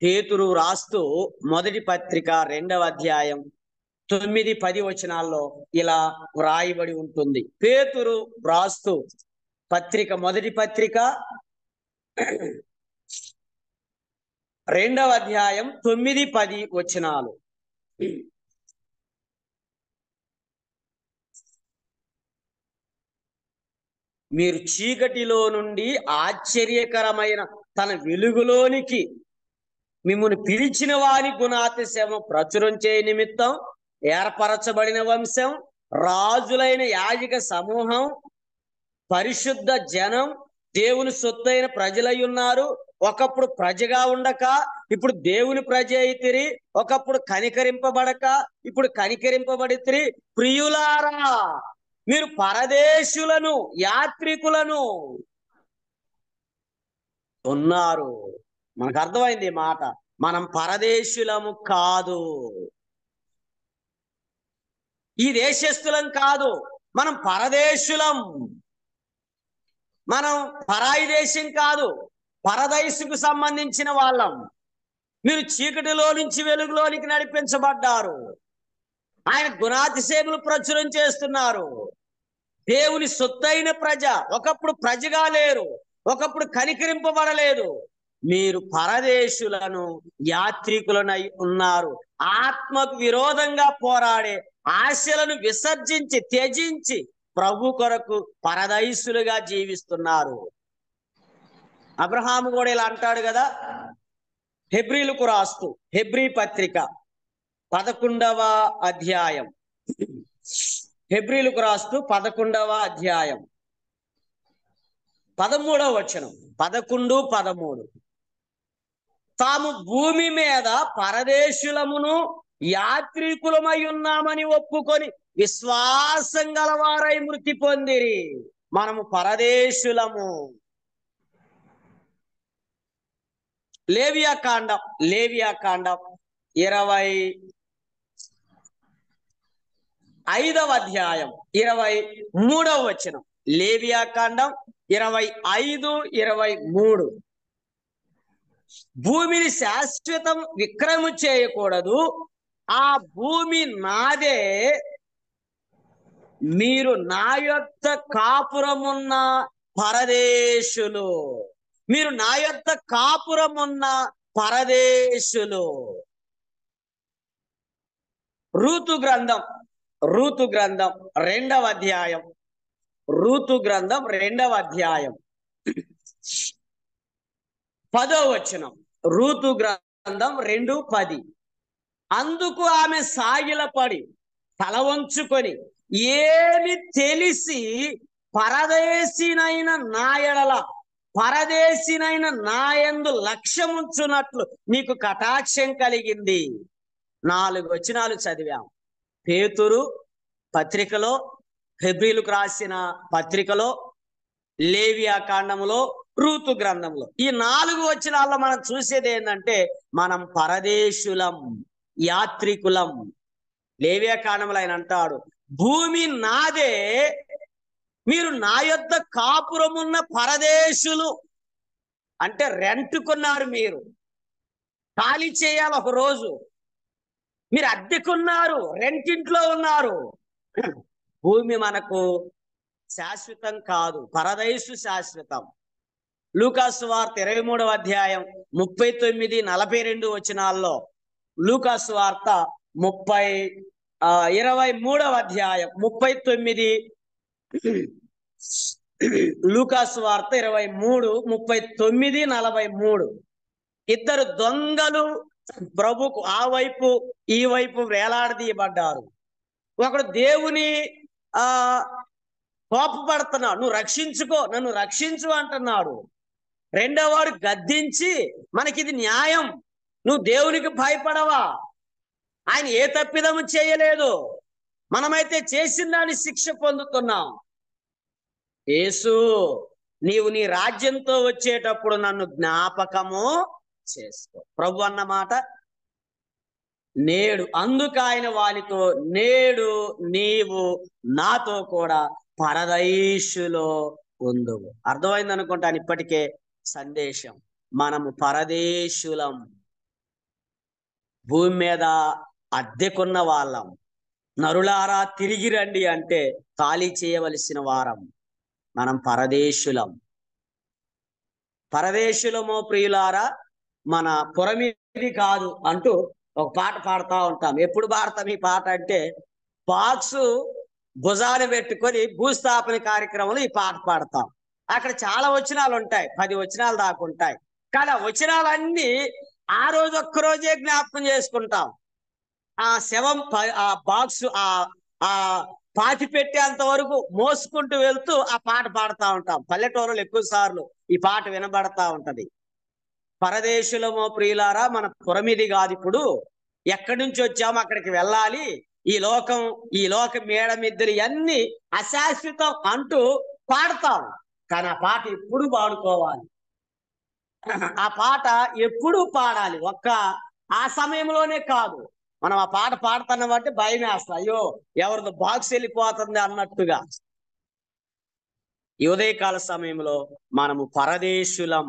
పేతురు రాస్తూ మొదటి పత్రిక 2వ అధ్యాయం 9, 10 వచనాల్లో ఇలా వ్రాయబడి ఉంటుంది. పేతురు రాస్తూ మొదటి పత్రిక 2వ అధ్యాయం 9, 10 వచనాలు. మీరు చీకటిలో నుండి ఆశ్చర్యకరమైన తన వెలుగులోనికి మిమ్మల్ని పిలిచిన వారి గుణాతిశయము ప్రచురం చేయ నిమిత్తం ఏర్పరచబడిన వంశం, రాజులైన యాజక సమూహం, పరిశుద్ధ జనం, దేవుని సొత్తైన ప్రజలై ఉన్నారు. ఒకప్పుడు ప్రజగా ఉండక ఇప్పుడు దేవుని ప్రజ అయితిరి, ఒకప్పుడు కనికరింపబడక ఇప్పుడు కనికరింపబడితిరి. ప్రియులారా, మీరు పరదేశులను, యాత్రికులను ఉన్నారు. మనకు అర్థమైంది ఈ మాట. మనం పరదేశులము కాదు, ఈ దేశస్థులం కాదు, మనం పరదేశులం. మనం పరాయి దేశం కాదు, పరదేశుకు సంబంధించిన వాళ్ళం. మీరు చీకటిలో నుంచి వెలుగులోనికి నడిపించబడ్డారు. ఆయన గుణాతిశయములు ప్రచురం చేస్తున్నారు. దేవుని సొత్తైన ప్రజ. ఒకప్పుడు ప్రజగా లేరు, ఒకప్పుడు కనికరింపబడలేదు. మీరు పరదేశులను, యాత్రికులనై ఉన్నారు. ఆత్మకు విరోధంగా పోరాడే ఆశలను విసర్జించి త్యజించి ప్రభు కొరకు పరదేశులుగా జీవిస్తున్నారు. అబ్రహాము కూడా ఇలా అంటాడు కదా, హెబ్రీలకు రాస్తూ హెబ్రీ పత్రిక 11వ అధ్యాయం, హెబ్రీలకు రాస్తూ 11వ అధ్యాయం 13వ వచనం, 11, 13. తాము భూమి మీద పరదేశులమును యాత్రికులమై ఉన్నామని ఒప్పుకొని విశ్వాసం గలవారై మృతి పొందిరి. మనము పరదేశులము. లేవియాకాండం 25వ అధ్యాయం 23వ వచనం. లేవియాకాండం 25:23. భూమిని శాశ్వతం విక్రము చేయకూడదు, ఆ భూమి నాదే, మీరు నా యొద్ద కాపురమున్న పరదేశులు, మీరు నా యొద్ద కాపురమున్న పరదేశులు. రూతు గ్రంథం 2వ అధ్యాయం. రూతు గ్రంథం 2వ అధ్యాయం 10వ వచనం. రూతు గ్రంథం 2:10. అందుకు ఆమె సాగిలపడి తల వంచుకొని, ఏమి తెలిసి పరదేశినైన నా ఎడల, పరదేశినైన నా యందు లక్ష్యముంచున్నట్లు నీకు కటాక్షం కలిగింది. 4 వచనాలు చదివాం. పేతురు పత్రికలో, హెబ్రీలకు రాసిన పత్రికలో, లేవియాకాండంలో, రూతు గ్రంథంలో. ఈ 4 వచనాల్లో మనం చూసేది ఏంటంటే మనం పరదేశులం, యాత్రికులం. లేవియాకాండంలో ఆయన అంటాడు, భూమి నాదే, మీరు నా యొద్ద కాపురమున్న పరదేశులు. అంటే రెంట్కున్నారు, మీరు ఖాళీ చేయాలి ఒక రోజు. మీరు అద్దెకున్నారు, రెంటింట్లో ఉన్నారు. భూమి మనకు శాశ్వతం కాదు, పరదేశు శాశ్వతం. లూకాసు వార్త 23వ అధ్యాయం 39-42 వచనాల్లో, లూకాసు వార్త 23వ అధ్యాయం 39, లూకాసు వార్త 23:39-43. 2 దొంగలు ప్రభుకు ఆ వైపు ఈ వైపు వేలాడదీయబడ్డారు. ఒకడు దేవుని కోపపడుతున్నాడు, నువ్వు రక్షించుకో, నన్ను రక్షించు అంటున్నాడు. రెండోవాడు గద్దించి, మనకిది న్యాయం, నువ్వు దేవునికి భయపడవా, ఆయన ఏ తప్పిదము చేయలేదు, మనమైతే చేసిన దాని శిక్ష పొందుతున్నాం. యేసు, నీవు నీ రాజ్యంతో వచ్చేటప్పుడు నన్ను జ్ఞాపకము చేసుకో. ప్రభు అన్న మాట నేడు. అందుకు ఆయన వానితో, నేడు నీవు నాతో కూడా పరదేశులో ఉందువు. అర్థమైంది అనుకుంటాను ఇప్పటికే సందేశం. మనము పరదేశులం, భూమి మీద అద్దెకున్న వాళ్ళం. నరులారా తిరిగి రండి అంటే ఖాళీ చేయవలసిన వారం. మనం పరదేశులం. పరదేశులమో ప్రియులారా, మన పురమిది కాదు అంటూ ఒక పాట పాడుతూ ఉంటాం. ఎప్పుడు పాడతాం ఈ పాట అంటే, బాక్సు భుజాన్ని పెట్టుకొని భూస్థాపన కార్యక్రమంలో ఈ పాట పాడతాం. అక్కడ చాలా వచనాలు ఉంటాయి, 10 వచనాలు దాకా ఉంటాయి. కానీ ఆ వచనాలన్నీ ఆ రోజు ఒక్కరోజే జ్ఞాపకం చేసుకుంటాం. ఆ శవం ఆ బాక్స్ ఆ పాతి పెట్టేంత వరకు మోసుకుంటూ వెళ్తూ ఆ పాట పాడుతూ ఉంటాం. పల్లెటూరులో ఎక్కువ సార్లు ఈ పాట వినబడతా ఉంటది. పరదేశులమో ప్రియులారా, మన పురమిది కాదు, ఇప్పుడు ఎక్కడి నుంచి వచ్చామో అక్కడికి వెళ్ళాలి. ఈ లోక మేడమిద్దరు అన్ని అశాశ్వతం అంటూ పాడతాం. కానీ ఆ పాట ఎప్పుడు పాడుకోవాలి, ఆ పాట ఎప్పుడు పాడాలి. ఆ సమయంలోనే కాదు. మనం ఆ పాట పాడుతున్నాం అంటే భయం వేస్తాం, అయ్యో ఎవరిదో బాక్స్ వెళ్ళిపోతుంది అన్నట్టుగా. ఈ ఉదయకాల సమయంలో మనం పరదేశులం.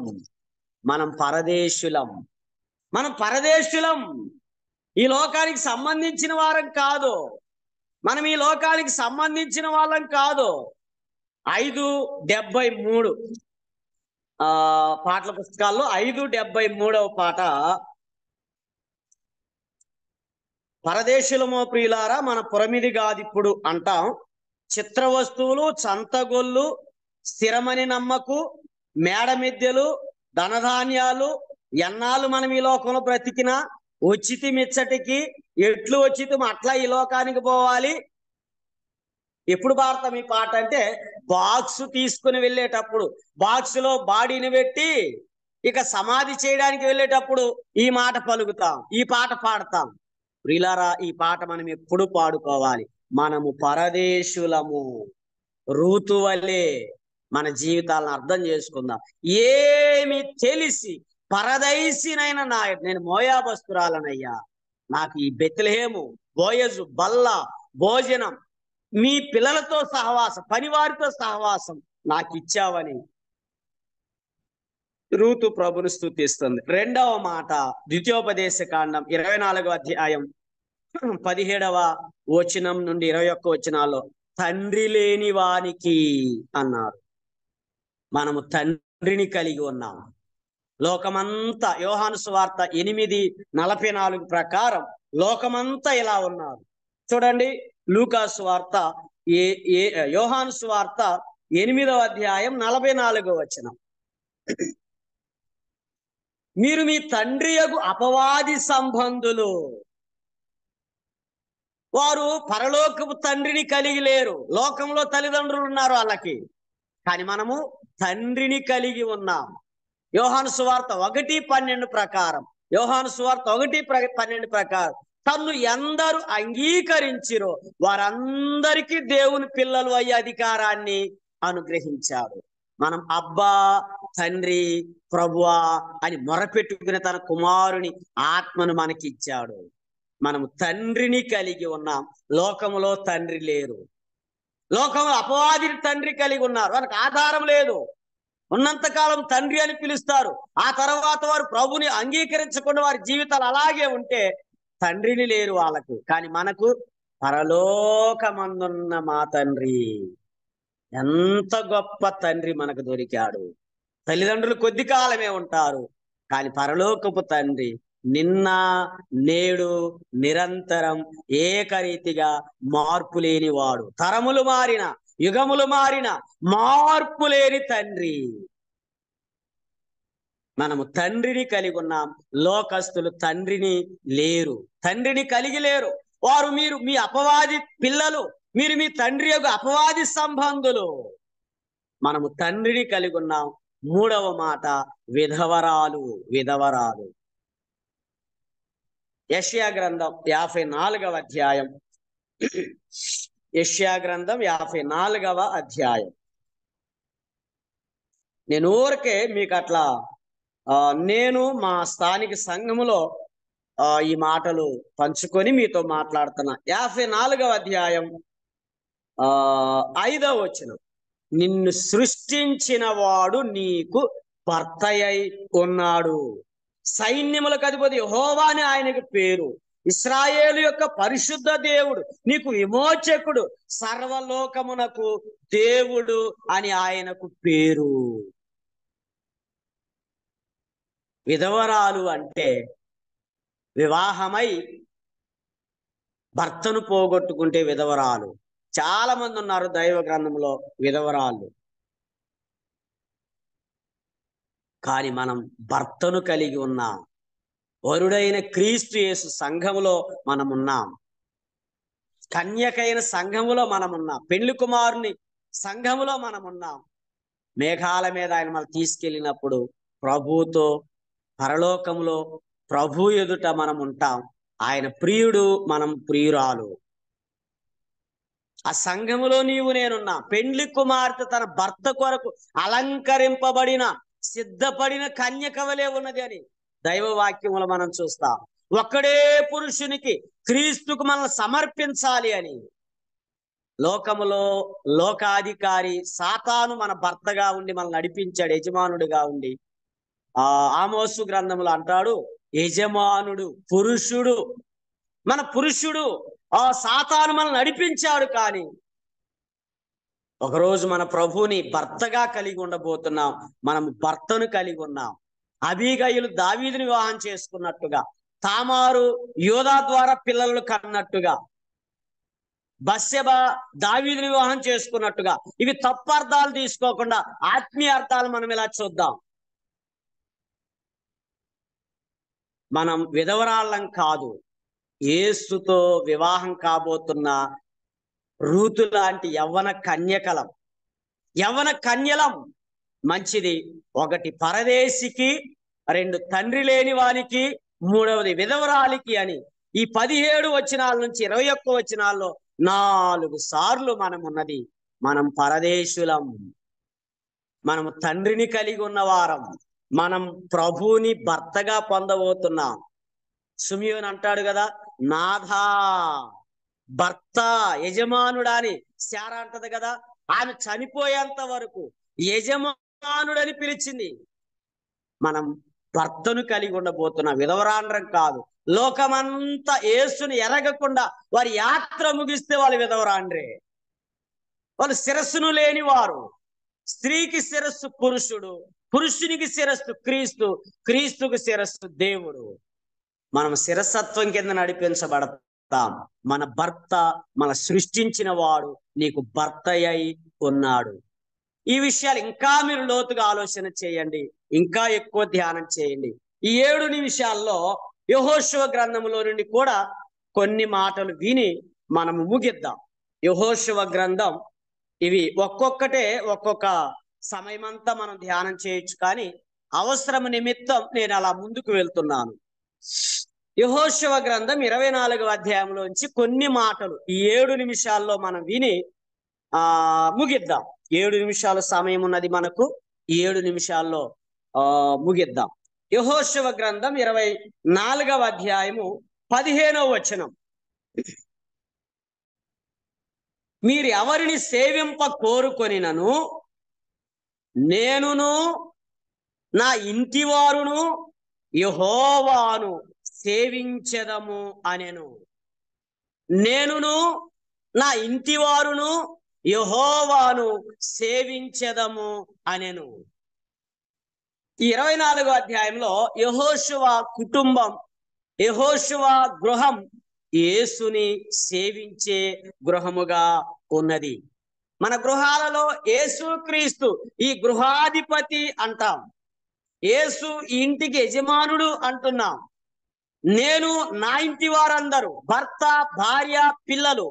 ఈ లోకానికి సంబంధించిన వారం కాదు, మనం ఈ లోకానికి సంబంధించిన వాళ్ళం కాదు. 5:73 పాటల పుస్తకాల్లో 5:73వ పాట, పరదేశులమో ప్రియులారా, మన పురమిది కాదు ఇప్పుడు అంటాం. చిత్ర వస్తువులు, చంతగొల్లు, స్థిరమని నమ్మకు, మేడమిద్దెలు, ధనధాన్యాలు, ఎన్నాళ్ళు మనం ఈ లోకంలో బ్రతికినా వచ్చితి మిచ్చటికి, ఎట్లు వచ్చితి అట్లా ఈ లోకానికి పోవాలి. ఎప్పుడు పాడతాం ఈ పాట అంటే, బాక్స్ తీసుకుని వెళ్ళేటప్పుడు, బాక్స్ లో బాడీని పెట్టి ఇక సమాధి చేయడానికి వెళ్ళేటప్పుడు ఈ మాట పలుకుతాం, ఈ పాట పాడతాం. ప్రియులారా, ఈ పాట మనం ఎప్పుడు పాడుకోవాలి. మనము పరదేశులము. రూతు వలె మన జీవితాలను అర్థం చేసుకుందాం. ఏమి తెలిసి పరదైసినైన నాయుడు, నేను మోయాబస్తురాలనయ్యా, నాకు ఈ బెత్లెహేము, బోయజు, బల్ల, భోజనం, మీ పిల్లలతో సహవాసం, పనివారితో సహవాసం నాకు ఇచ్చావని రూతు ప్రభుని స్తుతిస్తుంది. రెండవ మాట ద్వితీయోపదేశ కాండం 24వ అధ్యాయం 17వ వచనం నుండి 21 వచనాల్లో తండ్రి లేని వానికి అన్నారు. మనము తండ్రిని కలిగి ఉన్నాం. లోకమంతా యోహాను సువార్త 8:44 ప్రకారం లోకమంతా ఇలా ఉన్నారు. చూడండి, లూకా సువార్త యోహాను సువార్త 8వ అధ్యాయం 44వ వచనం. మీరు మీ తండ్రి యగు అపవాది సంబంధులు. వారు పరలోకపు తండ్రిని కలిగి లేరు. లోకంలో తల్లిదండ్రులు ఉన్నారు వాళ్ళకి, కానీ మనము తండ్రిని కలిగి ఉన్నాం. యోహాను సువార్త 1:12 ప్రకారం, యోహాను సువార్త 1:12 ప్రకారం తన్ను ఎందరు అంగీకరించిరో వారందరికీ దేవుని పిల్లలు అయ్యే అధికారాన్ని అనుగ్రహించాడు. మనం అబ్బా, తండ్రి, ప్రభువా అని మొరపెట్టుకుని తన కుమారుని ఆత్మను మనకి ఇచ్చాడు. మనము తండ్రిని కలిగి ఉన్నాం. లోకములో తండ్రి లేరు. లోకంలో అపవాదిని తండ్రి కలిగి ఉన్నారు. వారికి ఆధారం లేదు. ఉన్నంతకాలం తండ్రి అని పిలుస్తారు. ఆ తర్వాత వారు ప్రభుని అంగీకరించకుండా వారి జీవితాలు అలాగే ఉంటే తండ్రిని లేరు వాళ్ళకు. కానీ మనకు పరలోకమందున్న మా తండ్రి, ఎంత గొప్ప తండ్రి మనకు దొరికాడు. తల్లిదండ్రులు కొద్ది కాలమే ఉంటారు, కానీ పరలోకపు తండ్రి నిన్న నేడు నిరంతరం ఏకరీతిగా మార్పు లేని వాడు. తరములు మారిన, యుగములు మారిన, మార్పు లేని తండ్రి. మనము తండ్రిని కలిగి ఉన్నాం. లోకస్తులు తండ్రిని లేరు, తండ్రిని కలిగి లేరు. వారు మీరు మీ అపవాది పిల్లలు, మీరు మీ తండ్రి యొక్క అపవాది సంబంధులు. మనము తండ్రిని కలిగి ఉన్నాం. మూడవ మాట విధవరాలు. విధవరాలు యెషయా గ్రంథం 54వ అధ్యాయం. యెషయా గ్రంథం 54వ అధ్యాయం. నేను ఊరికే మీకు అట్లా నేను మా స్థానిక సంఘములో ఈ మాటలు పంచుకొని మీతో మాట్లాడుతున్నా. 54వ అధ్యాయం 5వ వచనం. నిన్ను సృష్టించిన వాడు నీకు భర్తయై ఉన్నాడు. సైన్యములకు అధిపతి యెహోవా అని ఆయనకు పేరు. ఇశ్రాయేలు యొక్క పరిశుద్ధ దేవుడు, నీకు విమోచకుడు, సర్వలోకమునకు దేవుడు అని ఆయనకు పేరు. విధవరాలు అంటే వివాహమై భర్తను పోగొట్టుకుంటే విధవరాలు. చాలా మంది ఉన్నారు దైవ గ్రంథంలో విధవరాలు. కానీ మనం భర్తను కలిగి ఉన్నాం. వరుడైన క్రీస్తు యేసు సంఘములో మనమున్నాం. కన్యకైన సంఘములో మనమున్నాం. పెళ్లి కుమారుని సంఘములో మనమున్నాం. మేఘాల మీద ఆయన మనం తీసుకెళ్ళినప్పుడు ప్రభువుతో పరలోకములో ప్రభు ఎదుట మనం ఉంటాం. ఆయన ప్రియుడు, మనం ప్రియురాలు. ఆ సంఘములో నీవు నేనున్నా. పెండ్లి కుమార్తె తన భర్త కొరకు అలంకరింపబడిన సిద్ధపడిన కన్యక వలె ఉన్నది అని దైవ వాక్యములో మనం చూస్తాం. ఒక్కడే పురుషునికి, క్రీస్తుకు మనల్ని సమర్పించాలి అని. లోకములో లోకాధికారి సాతాను మన భర్తగా ఉండి మనల్ని నడిపించాడు, యజమానుడిగా ఉండి. ఆమోసు గ్రంథములో అంటాడు, యజమానుడు పురుషుడు, మన పురుషుడు సాతాను మనల్ని నడిపించాడు. కానీ ఒకరోజు మన ప్రభువుని భర్తగా కలిగి ఉండబోతున్నాం. మనం భర్తను కలిగి ఉన్నాం. అబీగయలు దావీదుని వివాహం చేసుకున్నట్టుగా, తామారు యోధా ద్వారా పిల్లలను కన్నట్టుగా, బత్షెబ దావీదుని వివాహం చేసుకున్నట్టుగా, ఇవి తప్పు అర్థాలు తీసుకోకుండా ఆత్మీయ అర్థాలు మనం ఇలా చూద్దాం. మనం విధవరాళ్ళం కాదు, యేసుతో వివాహం కాబోతున్న రూతు లాంటి యవ్వన కన్యకలం. యవ్వన కన్యలం మంచిది. ఒకటి పరదేశికి, రెండు తండ్రి లేని వానికి, మూడవది విధవరాలికి అని ఈ 17 వచనాల నుంచి 21 వచనాల్లో 4 సార్లు మనం ఉన్నది. మనం పరదేశులం, మనము తండ్రిని కలిగి ఉన్నవారం. మనం ప్రభువుని భర్తగా పొందబోతున్నాం. సుమియోన్ అంటాడు కదా, నాథా భర్త, యజమానుడా అని. శారా అంటది కదా, ఆమె చనిపోయేంత వరకు యజమానుడని పిలిచింది. మనం భర్తను కలిగి ఉండబోతున్నాం, విధవరాండ్రం కాదు. లోకమంతా యేసుని ఎరగకుండా వారి యాత్ర ముగిస్తే వాళ్ళు విధవరాండ్రే. వాళ్ళు శిరస్సును లేని వారు. స్త్రీకి శిరస్సు పురుషుడు, పురుషునికి శిరస్సు క్రీస్తు, క్రీస్తుకు శిరస్సు దేవుడు. మనం శిరసత్వం కింద నడిపించబడతాం. మన భర్త, మన సృష్టించిన వాడు నీకు భర్త అయి ఉన్నాడు. ఈ విషయాలు ఇంకా మీరు లోతుగా ఆలోచన చేయండి, ఇంకా ఎక్కువ ధ్యానం చేయండి. ఈ 7 నిమిషాల్లో యెహోషువ గ్రంథంలో నుండి కూడా కొన్ని మాటలు విని మనము ముగిద్దాం. యెహోషువ గ్రంథం ఇవి ఒక్కొక్కటే ఒక్కొక్క సమయమంతా మనం ధ్యానం చేయొచ్చు, కానీ అవసరం నిమిత్తం నేను అలా ముందుకు వెళ్తున్నాను. యెహోషువ గ్రంథం 24వ అధ్యాయంలోంచి కొన్ని మాటలు ఈ 7 నిమిషాల్లో మనం విని ముగిద్దాం. 7 నిమిషాల సమయం ఉన్నది మనకు. ఈ 7 నిమిషాల్లో ముగిద్దాం. యెహోషువ గ్రంథం 24వ అధ్యాయము 15వ వచనం. మీరు ఎవరిని సేవింప కోరుకొనినను నేనును నా ఇంటి వారును యెహోవాను సేవించెదము అనెను. నేనును నా ఇంటి వారును యెహోవాను సేవించెదము అనెను. ఈ 24వ అధ్యాయంలో యెహోషువ కుటుంబం, యెహోషువ గృహం యేసుని సేవించే గృహముగా ఉన్నది. మన గృహాలలో యేసుక్రీస్తు ఈ గృహాధిపతి అంటాం. యేసు ఈ ఇంటికి యజమానుడు అంటున్నాం. నేను నా ఇంటి వారందరూ, భర్త, భార్య, పిల్లలు,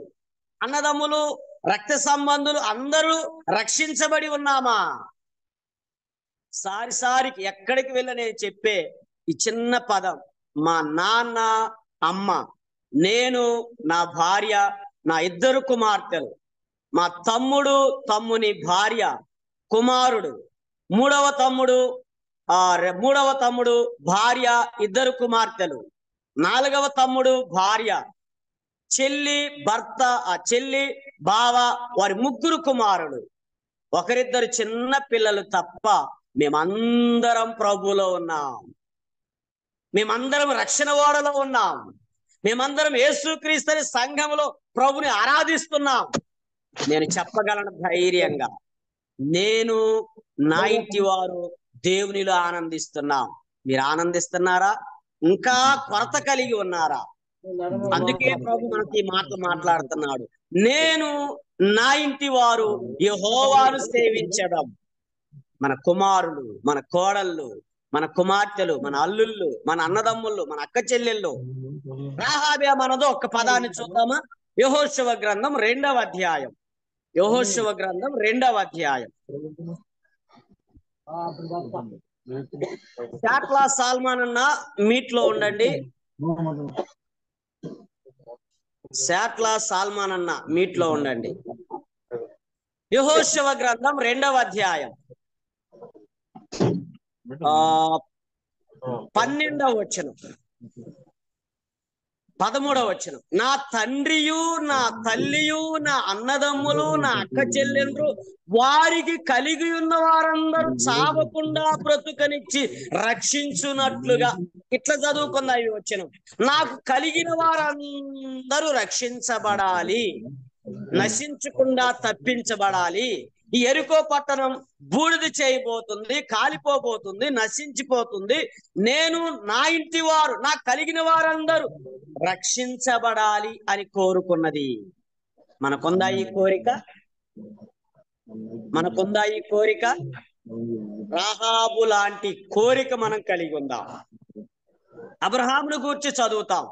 అన్నదమ్ములు, రక్త సంబంధులు అందరూ రక్షించబడి ఉన్నామా? సారికి ఎక్కడికి వెళ్ళ నేను చెప్పే ఈ చిన్న పదం, మా నాన్న, అమ్మ, నేను, నా భార్య, నా 2 కుమార్తెలు, మా తమ్ముడు, తమ్ముని భార్య, కుమారుడు, మూడవ తమ్ముడు భార్య, 2 కుమార్తెలు, 4వ తమ్ముడు భార్య, చెల్లి, భర్త, చెల్లి, బావ, వారి 3 కుమారుడు, 1-2 చిన్న పిల్లలు తప్ప మేమందరం ప్రభువులో ఉన్నాం. మేమందరం రక్షణ ఓడలో ఉన్నాం. మేమందరం యేసుక్రీస్తు సంఘంలో ప్రభుని ఆరాధిస్తున్నాం. నేను చెప్పగలను ధైర్యంగా, నేను, నా ఇంటి వారు దేవునిలో ఆనందిస్తున్నాం. మీరు ఆనందిస్తున్నారా? ఇంకా కొరత కలిగి ఉన్నారా? అందుకే ప్రభు మనకి ఈ మాట మాట్లాడుతున్నాడు. నేను, నా ఇంటి వారు యెహోవాను సేవించడం. మన కుమారులు, మన కోడళ్ళు, మన కుమార్తెలు, మన అల్లుళ్ళు, మన అన్నదమ్ముళ్ళు, మన అక్క చెల్లెళ్ళు. రాహాబే మనదో ఒక్క పదాన్ని చూద్దామా? యెహోషువ గ్రంథం 2వ అధ్యాయం. యెహోషువ గ్రంథం 2వ అధ్యాయం. శాట్లా సాల్మాన్ అన్న మీట్లో ఉండండి. శాట్లా సాల్మాన్ అన్న మీట్లో ఉండండి. యెహోషువ గ్రంథం 2వ అధ్యాయం 12వ వచనం, 13వ వచనం. నా తండ్రియు, నా తల్లియు, నా అన్నదమ్ములు, నా అక్క చెల్లెండ్రు, వారికి కలిగి ఉన్న వారందరూ చావకుండా బ్రతుకనిచ్చి రక్షించున్నట్లుగా. ఇట్లా చదువుకుందా ఈ వచనం. నాకు కలిగిన వారందరూ రక్షించబడాలి, నశించకుండా తప్పించబడాలి. ఈ యెరికో పట్టణం బూడిద చేయబోతుంది, కాలిపోబోతుంది, నశించిపోతుంది. నేను, నా ఇంటి వారు, నాకు కలిగిన వారందరూ రక్షించబడాలి అని కోరుకున్నది. మనకుందా ఈ కోరిక? మనకుందా ఈ కోరిక? రాహాబు లాంటి కోరిక మనం కలిగి ఉందాం. అబ్రహామును గూర్చి చదువుతాం.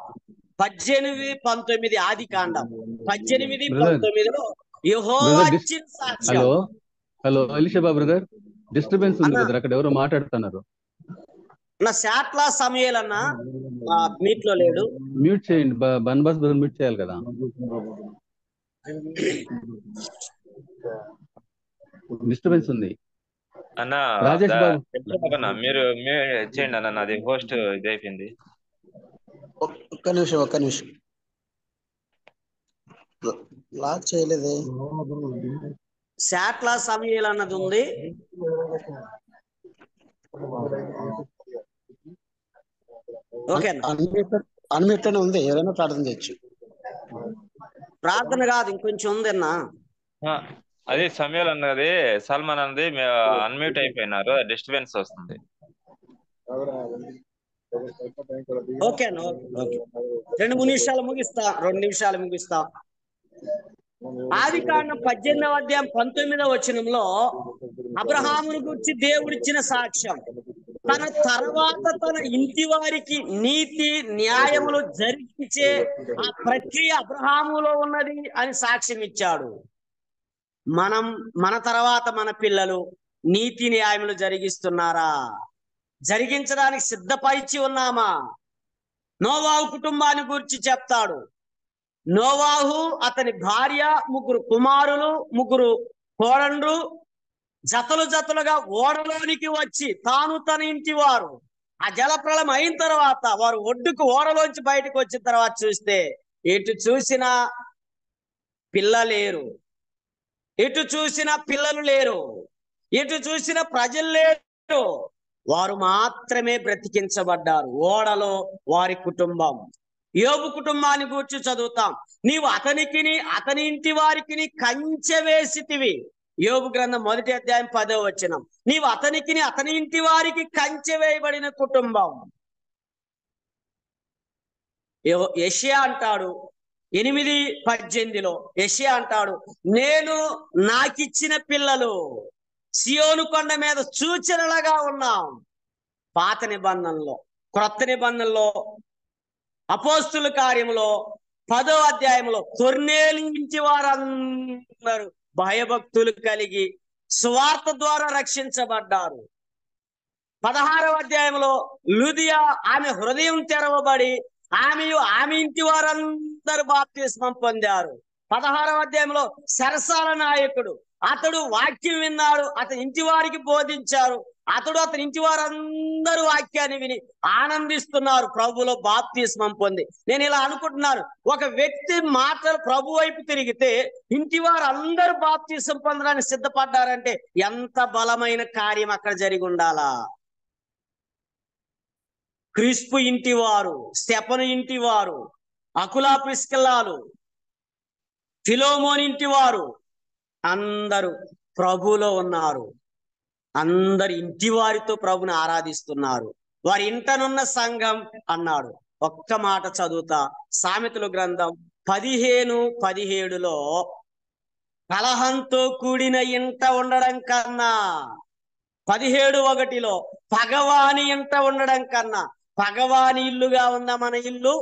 18-19 ఆది కాండం 18-19లో యెహోవా ఇచ్చిన సాక్ష్యం. హలో ఎలీషా బ్రదర్, డిస్టర్బెన్స్ ఉంది బ్రదర్, అక్కడ ఎవరో మాట్లాడుతున్నారు. నా శాట్లా సమయల్ అన్న మీట్లో లేడు, మ్యూట్ చేయండి. బన్బాస్ బ్రదర్ మ్యూట్ చేయాలి కదా. డిస్టర్బెన్స్ ఉంది. అన్న రాజేష్ బాబు అన్న మీరు చేయండి అన్న, నాది హోస్ట్ ఇది అయిపోయింది. ఒక్క నిమిషం లాక్ చేయలేదే. శాట్ల సమయాలు అన్నది ఉంది. ఓకేనా, అన్మిట్ అని ఉంది, ఏదైనా ప్రార్థన చేయొచ్చు. ప్రార్థన కాదు ఇంకొంచెం ఉంది అన్న. అది సమయాలు అన్నది సల్మాన్ అన్నది అన్మ్యూట్ అయిపోయినారు, డిస్టర్బెన్స్ వస్తుంది. ఓకే అన్న, ఓకే 2 నిమిషాలు ముగిస్తా, 2 నిమిషాలు ముగిస్తా. ఆదికాండం 18వ అధ్యాయం 19వ వచనంలో అబ్రహామును గురించి దేవుడిచ్చిన సాక్ష్యం, తన తర్వాత తన ఇంటి వారికి నీతి న్యాయములు జరిగించే ఆ ప్రక్రియ అబ్రహాములో ఉన్నది అని సాక్ష్యం ఇచ్చాడు. మన తర్వాత మన పిల్లలు నీతి న్యాయములు జరిగిస్తున్నారా? జరిగించడానికి సిద్ధపరిచి ఉన్నామా? నోవాహు కుటుంబాన్ని గురించి చెప్తాడు. నోవాహు, అతని భార్య, 3 కుమారులు, 3 కోడళ్ళు జతలు జతలుగా ఓడలోనికి వచ్చి తాను తన ఇంటి వారు ఆ జలప్రళయం అయిన తర్వాత వారు ఒడ్డుకు ఓడలోంచి బయటకు వచ్చిన తర్వాత చూస్తే ఎటు చూసినా పిల్లలేరు, ఎటు చూసినా పిల్లలు లేరు, ఎటు చూసినా ప్రజలు లేరు. వారు మాత్రమే బ్రతికించబడ్డారు, ఓడలో వారి కుటుంబం. యోబు కుటుంబాన్ని గూర్చి చదువుతాం. నీవు అతనికిని అతని ఇంటి వారికిని కంచె వేసితివి. యోబు గ్రంథం 1వ అధ్యాయం 10వ వచనం. నీవు అతనికిని అతని ఇంటి వారికి కంచె వేయబడిన కుటుంబం. యెషయా అంటాడు 8:18లో, యెషయా అంటాడు, నేను నాకిచ్చిన పిల్లలు సియోను కొండ మీద సూచనలుగా ఉన్నాం. పాత నిబంధనలో, క్రొత్త నిబంధనలో, అపోస్తుల కార్యములో 10వ అధ్యాయంలో కొర్నేలి ఇంటి వారందరూ భయభక్తులు కలిగి సువార్త ద్వారా రక్షించబడ్డారు. 16వ అధ్యాయంలో లుదియా, ఆమె హృదయం తెరవబడి ఆమె ఇంటి వారందరూ బాప్తిస్మం పొందారు. 16వ అధ్యాయంలో సరసాల నాయకుడు, అతడు వాక్యం విన్నాడు, అతని ఇంటి వారికి బోధించారు. అతని ఇంటి వారందరూ వాక్యాన్ని విని ఆనందిస్తున్నారు, ప్రభులో బాప్తిస్మం పొంది. నేను ఇలా అనుకుంటున్నాను, ఒక వ్యక్తి మాటలు ప్రభు వైపు తిరిగితే ఇంటి వారు అందరూ బాప్తిస్మం పొందడానికి సిద్ధపడ్డారంటే ఎంత బలమైన కార్యం అక్కడ జరిగి ఉండాలా. క్రిస్పు ఇంటివారు, స్టెఫను ఇంటివారు, అకులా ప్రిస్కిల్లాలు, ఫిలోమోన్ ఇంటివారు అందరూ ప్రభులో ఉన్నారు. అందరు ఇంటి వారితో ప్రభుని ఆరాధిస్తున్నారు. వారి ఇంటనున్న సంఘం అన్నాడు. ఒక్క మాట చదువుతా, సామెతల గ్రంథం 15:17లో, కలహంతో కూడిన ఇంట ఉండడం కన్నా 17:1లో పగవాని ఇంట ఉండడం కన్నా, పగవాని ఇల్లుగా ఉందా మన ఇల్లు?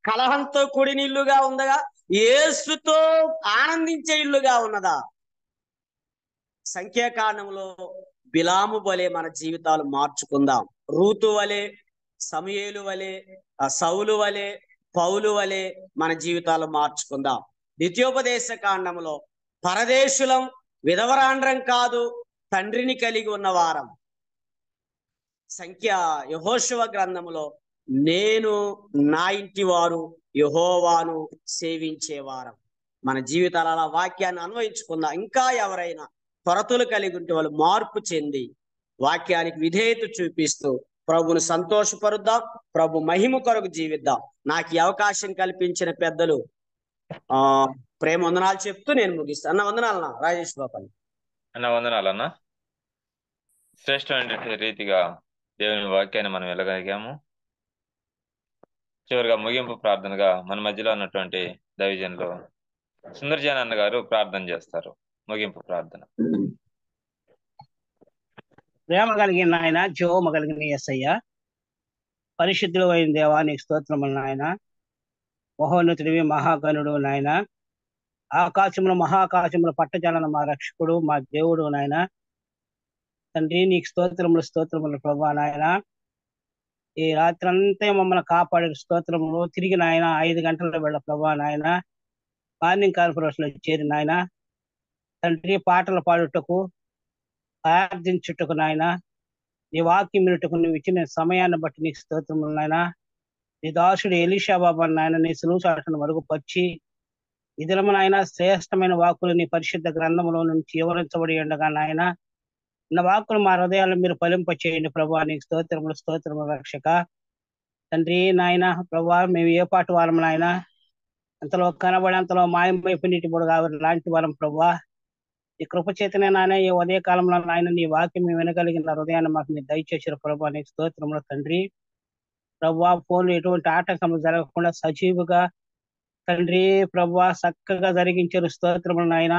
కలహంతో కూడిన ఇల్లుగా ఉందగా? యేసుతో ఆనందించే ఇల్లుగా ఉన్నదా? సంఖ్యాకాండంలో బిలాము వలె మన జీవితాలు మార్చుకుందాం. రూతు వలె, సమూయేలు వలె, సౌలు వలె, పౌలు వలె మన జీవితాలు మార్చుకుందాం. ద్వితీయోపదేశ కాండంలో పరదేశులం, విధవరాండ్రం కాదు, తండ్రిని కలిగి ఉన్న వారం. యెహోషువ గ్రంథంలో నేను నా ఇంటి వారు యెహోవాను సేవించే వారం. మన జీవితాల అలా వాక్యాన్ని అన్వయించుకుందాం. ఇంకా ఎవరైనా కొరతలు కలిగి ఉంటే వాళ్ళు మార్పు చెంది వాక్యానికి విధేయత చూపిస్తూ ప్రభుని సంతోషపరుద్దాం, ప్రభు మహిమ కొరకు జీవిద్దాం. నాకు ఈ అవకాశం కల్పించిన పెద్దలు ప్రేమ వందనాలు చెప్తూ నేను ముగిస్తాను. అన్న వందనాలన్నా రాజేష్ బాబు అన్న. వందనాలన్నా. శ్రేష్టమైన రీతిగా దేవుని వాక్యాన్ని మనం వెళ్ళగలిగాము. చివరిగా ముగింపు ప్రార్థనగా మన మధ్యలో ఉన్నటువంటి దైవజనులు సుందర్జాన్ అన్న గారు ప్రార్థన చేస్తారు. ముగింపు ప్రార్థన. ప్రేమ కలిగిన ఆయన, జీవమ కలిగిన యేసయ్య, పరిశుద్ధుడు అయిన దేవా నీకు స్తోత్రములు నాయన. మహోన్నతుడివి, మహాగణుడు నాయన. ఆకాశంలో మహాకాశంలో పట్టజాలన మా రక్షకుడు, మా దేవుడు నాయన. తండ్రి నీకు స్తోత్రములు ప్రభా నాయన. ఈ రాత్రి అంతా మమ్మల్ని కాపాడే స్తోత్రములు. తిరిగి నాయన 5 గంటల వేళ ప్రభా నాయన మార్నింగ్ కాన్ఫరెన్స్ లో చేరి నాయన తండ్రి పాటలు పాడుటకు ప్రార్థించుటకు నాయన నీ వాక్యం వినుటకు నువ్వు ఇచ్చిన సమయాన్ని బట్టి నీకు స్తోత్రములు నాయన. నీ దాసుడు ఎలీషా బాబా నాయన నీ సులువు చాటును మరుగుపరిచి ఈ దినము నాయన శ్రేష్టమైన వాక్కులు నీ పరిశుద్ధ గ్రంథంలో నుంచి వివరించబడి ఉండగా నాయన నా వాక్కులు మా హృదయాలను మీరు ఫలింప చేయండి ప్రభా. నీకు స్తోత్రములు స్తోత్రములు రక్షక తండ్రి నాయన ప్రభా. మేము ఏ పాటు వారం నాయన అంతలో కనబడి అంతలో మాయమైపోయినప్పుడు లాంటి వారం ప్రభా. ఈ కృప చేతనే నాయన ఈ ఉదయ కాలంలో నాయన నీ వాక్యం మేము వినగలిగిన హృదయాన్ని మాకు మీరు దయచేసారు ప్రభా. నీకు స్తోత్రములు తండ్రి ప్రభా. ఫోన్లు ఎటువంటి ఆటంకములు జరగకుండా సజీవుగా తండ్రి ప్రభా చక్కగా జరిగించారు స్తోత్రములు నాయన.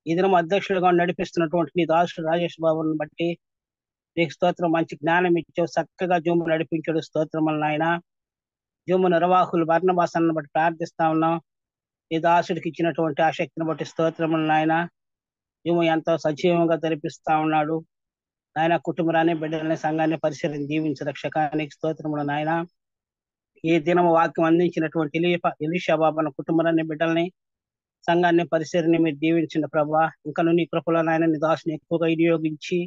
ఈ దినం అధ్యక్షుడిగా నడిపిస్తున్నటువంటి నీ దాసుడు రాజేష్ బాబుని బట్టి నీకు స్తోత్రం. మంచి జ్ఞానం ఇచ్చావు, చక్కగా జూము నడిపించాడు స్తోత్రములు నాయన. జూము నిర్వాహకులు బర్నబాసాన్ని బట్టి ప్రార్థిస్తా ఉన్నాం. ఈ దాసుడికి ఇచ్చినటువంటి ఆ శక్తిని బట్టి స్తోత్రములు నాయన. జూము ఎంతో సజీవంగా జరిపిస్తా ఉన్నాడు నాయన. కుటుంబాన్ని బిడ్డలని సంఘాన్ని పరిసరం దీవించు రక్షకానికి స్తోత్రములు నాయన. ఈ దినం వాక్యం అందించినటువంటి ఎలీషా బాబాను కుటుంబాన్ని బిడ్డల్ని సంఘాన్ని పరిసరాన్ని మీరు దీవించండి ప్రభా. ఇంకా నీ కృపలో నాయన నీ దాసుని ఎక్కువగా వినియోగించి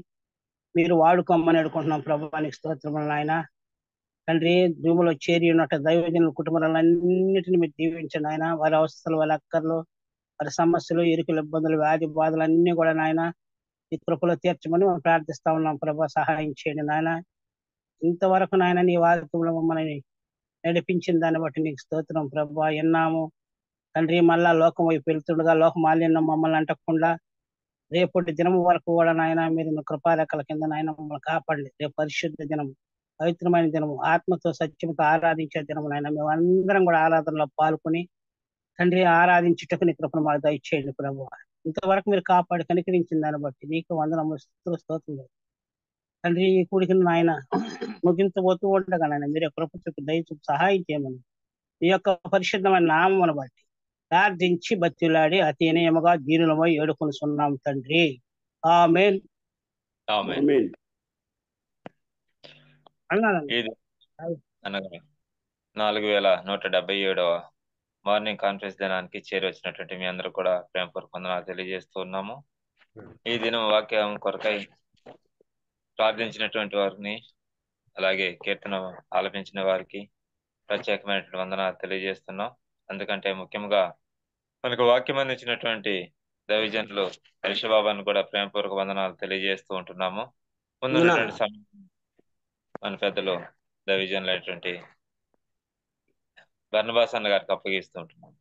మీరు వాడుకోమని అడుకుంటున్నాం ప్రభా. నీకు స్తోత్రములు నాయన. తండ్రి భూమిలో చేరి ఉన్నట్టు దైవజనుల కుటుంబాలన్నింటినీ మీరు దీవించండి ఆయన. వారి అవస్థలు, వారి అక్కర్లు, వారి సమస్యలు, ఇరుకుల ఇబ్బందులు, వ్యాధి బాధలు అన్ని కూడా నాయన ఈ కృపలో తీర్చమని మనం ప్రార్థిస్తా ఉన్నాం ప్రభా. సహాయం చేయండి నాయన. ఇంతవరకు నాయన నీ వాక్యంలో మమ్మల్ని నడిపించిన దాన్ని బట్టి నీకు స్తోత్రం ప్రభా. ఎన్నాము తండ్రి మళ్ళా లోకం వైపు వెళ్తుండగా లోకమాలిన్యం మమ్మల్ని అంటకుండా రేపటి దినం వరకు కూడా నాయన మీరు కృపారెక్కల కింద నాయన మమ్మల్ని కాపాడండి. రేపు పరిశుద్ధ దినం, పవిత్రమైన దినము, ఆత్మతో సత్యంతో ఆరాధించే దినం నాయన. మేము అందరం కూడా ఆరాధనలో పాల్గొని తండ్రి ఆరాధించుటకు నీ కృపను మాకు దయచేయండి ప్రభు. ఇంతవరకు మీరు కాపాడి కనికరించిన దాన్ని బట్టి నీకు వందనములు స్తుతులు స్తోత్రములు తండ్రి. ఈ కూడికి నాయన ముగించబోతూ ఉండగా నాయన మీరు కృప చూపి దయ చూపి సహాయం చేయమని మీ యొక్క పరిశుద్ధమైన నామమును బట్టి ప్రార్థించి బతిలాడి అతి వినయముగా దీనులమై ఏడుకొనుచున్నాం తండ్రి. ఆమేన్. ఆమేన్. అన్నానండి. ఇది అనగా 4177వ మార్నింగ్ కాన్ఫరెన్స్ దినానికి చేరి వచ్చినటువంటి మీ అందరూ కూడా ప్రేమపూర్వక వందనాలు తెలియజేస్తూ ఉన్నాము. ఈ దినం వాక్యం కొరకై ప్రార్థించినటువంటి వారిని అలాగే కీర్తన ఆలపించిన వారికి ప్రత్యేకమైనటువంటి వందనాలు తెలియజేస్తున్నాం. ఎందుకంటే ముఖ్యంగా మనకు వాక్యం అందించినటువంటి దైవజనులు హర్షబాబాను కూడా ప్రేమపూర్వక వందనాలు తెలియజేస్తూ ఉంటున్నాము. ముందున్నటువంటి సమయం మన పెద్దలు దైవజనులు అయినటువంటి బర్నబాస్ అన్న గారికి అప్పగిస్తూ ఉంటున్నాం.